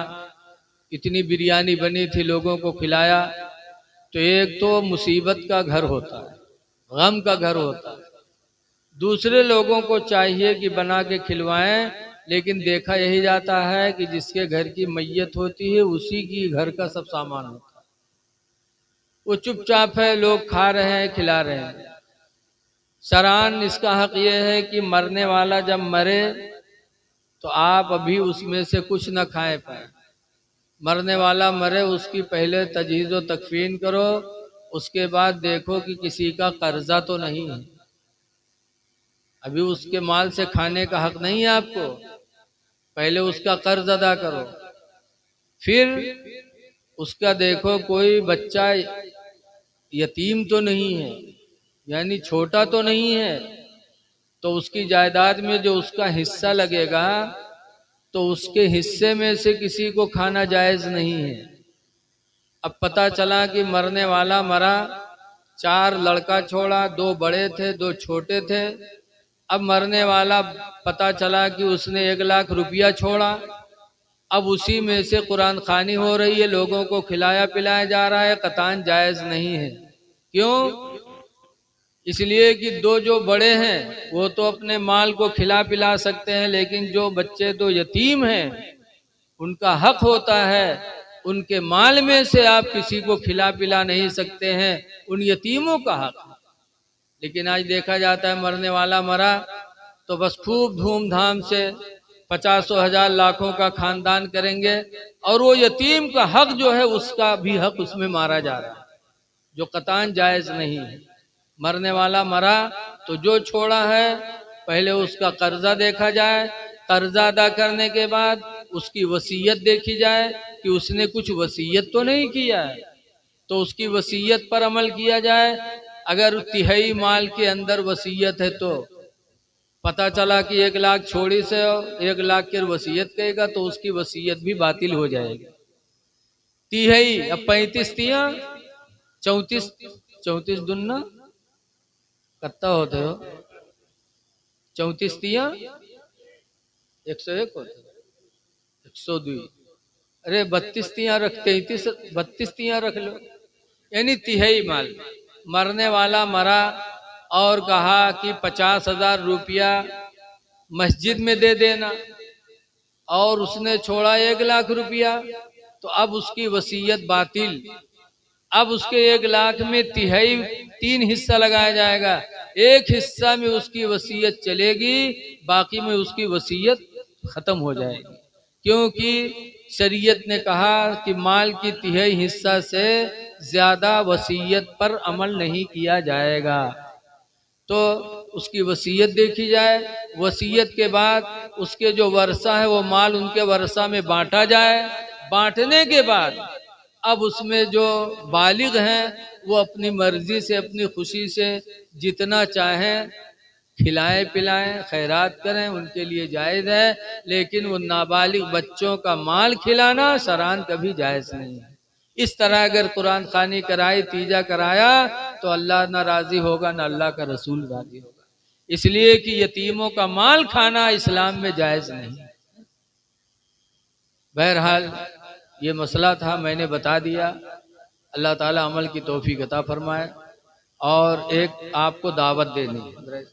इतनी बिरयानी बनी थी, लोगों को खिलाया, तो एक तो मुसीबत का घर होता है, गम का घर होता है। दूसरे लोगों को चाहिए कि बना के खिलवाएं, लेकिन देखा यही जाता है कि जिसके घर की मैयत होती है उसी की घर का सब सामान होता है। वो चुपचाप है, लोग खा रहे हैं, खिला रहे हैं। शरान इसका हक ये है कि मरने वाला जब मरे तो आप अभी उसमें से कुछ न खाए पाए। मरने वाला मरे, उसकी पहले तजहीज़ व तकफीन करो, उसके बाद देखो कि किसी का कर्जा तो नहीं है। अभी उसके माल से खाने का हक नहीं है आपको। पहले उसका कर्ज अदा करो, फिर उसका देखो कोई बच्चा यतीम तो नहीं है, यानी छोटा तो नहीं है, तो उसकी जायदाद में जो उसका हिस्सा लगेगा तो उसके हिस्से में से किसी को खाना जायज नहीं है। अब पता चला कि मरने वाला मरा, 4 लड़का छोड़ा, 2 बड़े थे 2 छोटे थे। अब मरने वाला पता चला कि उसने 1 लाख रुपया छोड़ा। अब उसी में से कुरान खानी हो रही है, लोगों को खिलाया पिलाया जा रहा है, कतान जायज नहीं है। क्यों? इसलिए कि 2 जो बड़े हैं वो तो अपने माल को खिला पिला सकते हैं, लेकिन जो बच्चे 2 यतीम हैं उनका हक होता है, उनके माल में से आप किसी को खिला पिला नहीं सकते हैं, उन यतीमों का हक। लेकिन आज देखा जाता है मरने वाला मरा तो बस खूब धूमधाम से 50,000 लाखों का खानदान करेंगे, और वो यतीम का हक जो है उसका भी हक उसमें मारा जा रहा है, जो कतान जायज नहीं है। मरने वाला मरा तो जो छोड़ा है पहले उसका कर्जा देखा जाए, कर्जा अदा करने के बाद उसकी वसीयत देखी जाए कि उसने कुछ वसीयत तो नहीं किया है, तो उसकी वसीयत पर अमल किया जाए। अगर 3/4 माल के अंदर वसीयत है तो पता चला कि 1 लाख छोड़ी से 1 लाख की वसीयत कहेगा तो उसकी वसीयत भी बातिल हो जाएगी। 3/4 अब 35 तिया 34, 34 दुन्ना कितना होते हो? 34 तिया 101 होते, 102। अरे 32 तिया रख, 33 32 तिया रख लो, यानी 3/4 माल। मरने वाला मरा और कहा कि 50,000 रुपया मस्जिद में दे देना, और उसने छोड़ा 1 लाख रुपया, तो अब उसकी वसीयत बातिल। अब उसके 1 लाख में 3 हिस्सा लगाया जाएगा, 1 हिस्सा में उसकी वसीयत चलेगी, बाकी में उसकी वसीयत खत्म हो जाएगी। क्योंकि शरीयत ने कहा कि माल की 3 हिस्सा से ज्यादा वसीयत पर अमल नहीं किया जाएगा। तो उसकी वसीयत देखी जाए, वसीयत के बाद उसके जो वर्षा है वो माल उनके वर्षा में बांटा जाए। बांटने के बाद अब उसमें जो बालिग हैं वो अपनी मर्जी से अपनी खुशी से जितना चाहें खिलाएं पिलाएं खैरात करें, उनके लिए जायज़ है। लेकिन वो नाबालिग बच्चों का माल खिलाना शरान कभी जायज़ नहीं है। इस तरह अगर कुरान खानी कराई, तीजा कराया तो अल्लाह ना राजी होगा ना अल्लाह का रसूल राजी होगा, इसलिए कि यतीमों का माल खाना इस्लाम में जायज़ नहीं है। बहरहाल ये मसला था, मैंने बता दिया। अल्लाह ताला अमल की तौफीक अता फरमाए। और एक आपको दावत देनी है।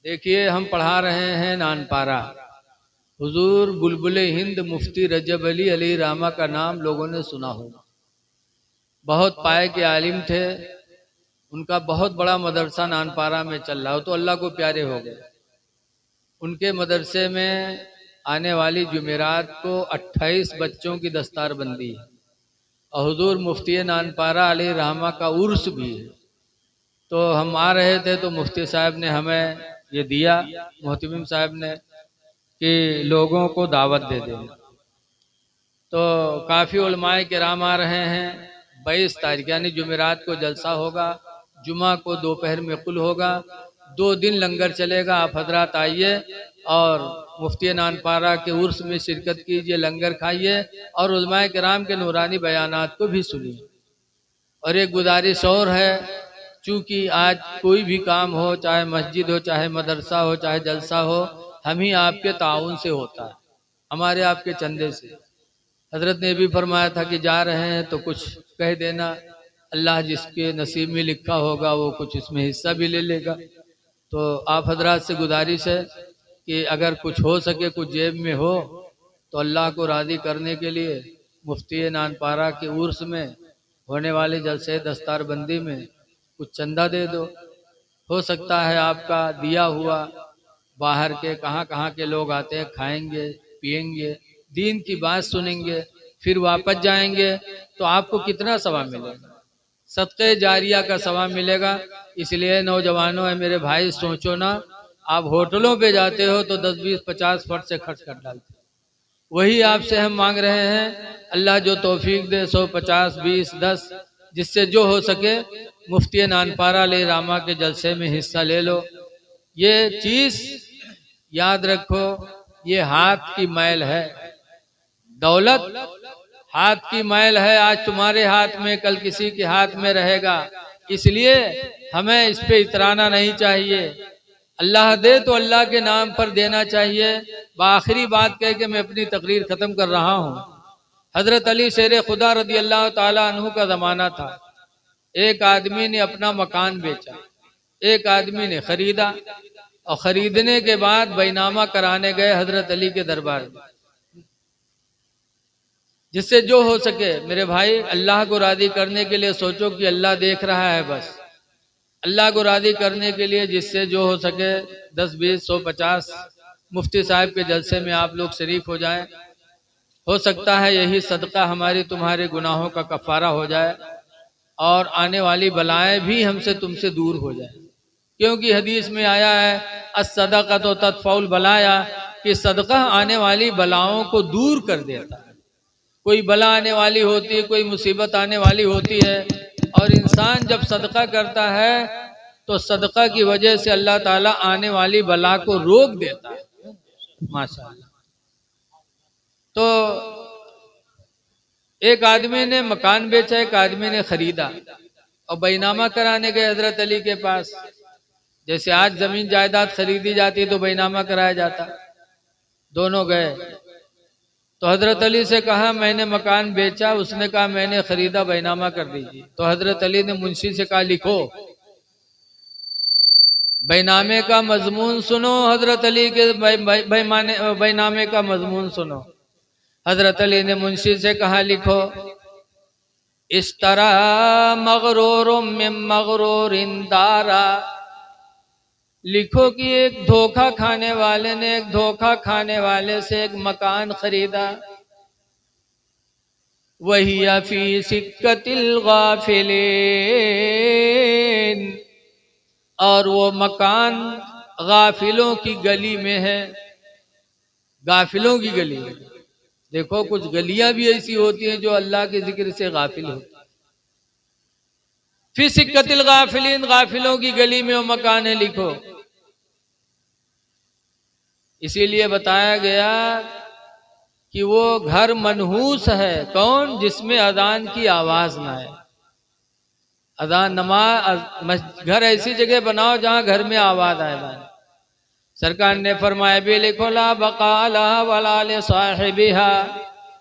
देखिए हम पढ़ा रहे हैं नानपारा। हुजूर बुलबुले हिंद मुफ्ती रजब अली रामा का नाम लोगों ने सुना होगा। बहुत पाए के आलिम थे, उनका बहुत बड़ा मदरसा नानपारा में चल रहा हो, तो अल्लाह को प्यारे हो गए। उनके मदरसे में आने वाली जुमेरात को 28 बच्चों की दस्तार बंदी है, और हुजूर मुफ्ती नानपारा अली रामा का उर्स भी है। तो हम आ रहे थे तो मुफ्ती साहब ने हमें ये दिया, मोहतमिम साहब ने, कि लोगों को दावत दे देना। तो काफ़ी उलमाए किराम आ रहे हैं। 22 तारीख यानी जुमेरात को जलसा होगा, जुमा को दोपहर में कुल होगा, 2 दिन लंगर चलेगा। आप हजरात आइए और मुफ्ती नानपारा के उर्स में शिरकत कीजिए, लंगर खाइए और उलमाए किराम के नूरानी बयानात को भी सुनिए। और एक गुजारिश और है, चूँकि आज कोई भी काम हो, चाहे मस्जिद हो, चाहे मदरसा हो, चाहे जलसा हो, हम ही आपके ताउन से होता है, हमारे आपके चंदे से। हजरत ने भी फरमाया था कि जा रहे हैं तो कुछ कह देना, अल्लाह जिसके नसीब में लिखा होगा वो कुछ इसमें हिस्सा भी ले लेगा। तो आप हजरात से गुजारिश है कि अगर कुछ हो सके, कुछ जेब में हो, तो अल्लाह को राज़ी करने के लिए मुफ्ती नानपारा के उर्स में होने वाले जलसे दस्तार बंदी में कुछ चंदा दे दो। हो सकता है आपका दिया हुआ बाहर के कहाँ कहाँ के लोग आते हैं, खाएंगे पिएंगे, दीन की बात सुनेंगे, फिर वापस जाएंगे, तो आपको कितना सवाब मिलेगा? सदक़े जारिया का सवाब मिलेगा। इसलिए नौजवानों है मेरे भाई, सोचो ना, आप होटलों पे जाते हो तो 10, 20, 50 फट से खर्च कर डालते हो। वही आपसे हम मांग रहे हैं, अल्लाह जो तौफीक दे 100, 50, 20, 10 जिससे जो हो सके मुफ्ती नानपारा ले रामा के जलसे में हिस्सा ले लो। ये चीज याद रखो, ये हाथ की मैल है, दौलत हाथ की मैल है। आज तुम्हारे हाथ में, कल किसी के हाथ में रहेगा, इसलिए हमें इस पे इतराना नहीं चाहिए। अल्लाह दे तो अल्लाह के नाम पर देना चाहिए। आखिरी बात कह के मैं अपनी तकरीर खत्म कर रहा हूँ। हजरत अली शेर खुदा रदी अल्लाह ताला अन्हु का जमाना था। एक आदमी ने अपना मकान बेचा, एक आदमी ने खरीदा, और खरीदने के बाद बैनामा कराने गए हजरत अली के दरबार में। जिससे जो हो सके मेरे भाई, अल्लाह को राजी करने के लिए सोचो कि अल्लाह देख रहा है। बस अल्लाह को राजी करने के लिए जिससे जो हो सके 10, 20, 100, 50 मुफ्ती साहब के जलसे में आप लोग शरीफ हो जाएं। हो सकता है यही सदका हमारी तुम्हारे गुनाहों का कफारा हो जाए और आने वाली बलाएं भी हमसे तुमसे दूर हो जाए। क्योंकि हदीस में आया है अस्सदका तो तत्फौल बलाया, कि सदका आने वाली बलाओं को दूर कर देता है। कोई बला आने वाली होती है, कोई मुसीबत आने वाली होती है, और इंसान जब सदका करता है तो सदका की वजह से अल्लाह ताला आने वाली बला को रोक देता है। माशाअल्लाह। तो एक आदमी ने मकान बेचा, एक आदमी ने खरीदा, और बैनामा कराने गए हजरत अली के पास। जैसे आज जमीन जायदाद खरीदी जाती तो बैनामा कराया जाता। दोनों गए तो हजरत अली से कहा मैंने मकान बेचा, उसने कहा मैंने खरीदा, बैनामा कर दीजिए। तो हजरत अली ने मुंशी से कहा लिखो। बैनामे का मजमून सुनो, हजरत अली के बैनामे का मजमून सुनो। हजरत अली ने मुंशी से कहा लिखो, इस तरह मगरूर मिन मगरूरिन दारा। लिखो कि एक धोखा खाने वाले ने एक धोखा खाने वाले से एक मकान खरीदा। वही फी सिक्कतिल गाफिलीन, और वो मकान गाफिलों की गली में है। गाफिलों की गली में। देखो कुछ गलियां भी ऐसी होती हैं जो अल्लाह के जिक्र से गाफिल होती है। फी सिक्कतिल गाफिलीन, गाफिलों की गली में वो मकान है, लिखो। इसीलिए बताया गया कि वो घर मनहूस है। कौन? जिसमें अजान की आवाज ना आए। अजान नमाज, घर ऐसी जगह बनाओ जहां घर में आवाज आए। सरकार ने फरमाया भी लिखो, ला बका लहा वला ले साहिबिहा,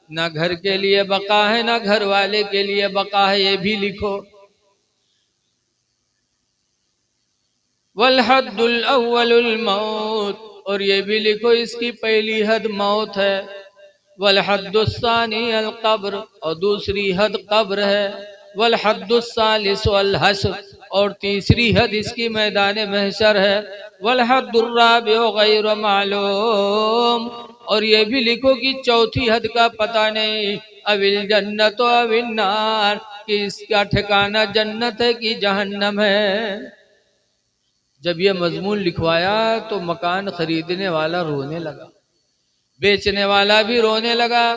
ना घर के लिए बका है ना घर वाले के लिए बका है, ये भी लिखो। वल हद्दुल अव्वलुल मौत, और ये भी लिखो इसकी पहली हद मौत है। वल हद्दुस्सानी अल कब्र, और दूसरी हद कब्र है। वल हद्दुस्सालिस अल हश्र, और तीसरी हद इसकी मैदान महशर है। वल हद्दुर राबिउ गैर मालूम, और ये भी लिखो कि चौथी हद का पता नहीं। अविल जन्नत अविल नार, कि इसका ठिकाना जन्नत है कि जहन्नम है। जब ये मजमून लिखवाया तो मकान खरीदने वाला रोने लगा, बेचने वाला भी रोने लगा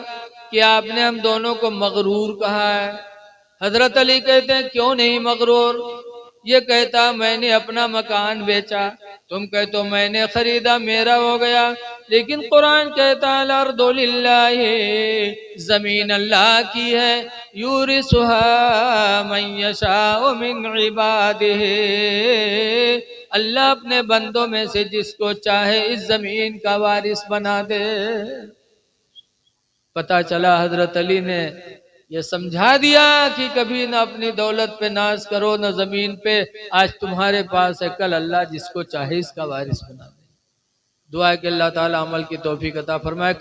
कि आपने हम दोनों को मगरूर कहा है। हजरत अली कहते हैं क्यों नहीं मगरूर? ये कहता मैंने अपना मकान बेचा, तुम कहते हो मैंने खरीदा, मेरा हो गया। लेकिन कुरान कहता है अर्दु लिल्लाहि, जमीन अल्लाह की है, यूरिसुहा मन यशाउ मिन इबादिही, अल्लाह अपने बंदों में से जिसको चाहे इस जमीन का वारिस बना दे। पता चला हजरत अली ने ये समझा दिया कि कभी ना अपनी दौलत पे नाज करो, ना जमीन पे। आज तुम्हारे पास है, कल अल्लाह जिसको चाहे इसका वारिस बना दे। दुआ है कि अल्लाह ताला अमल की तौफीक अता फरमाए।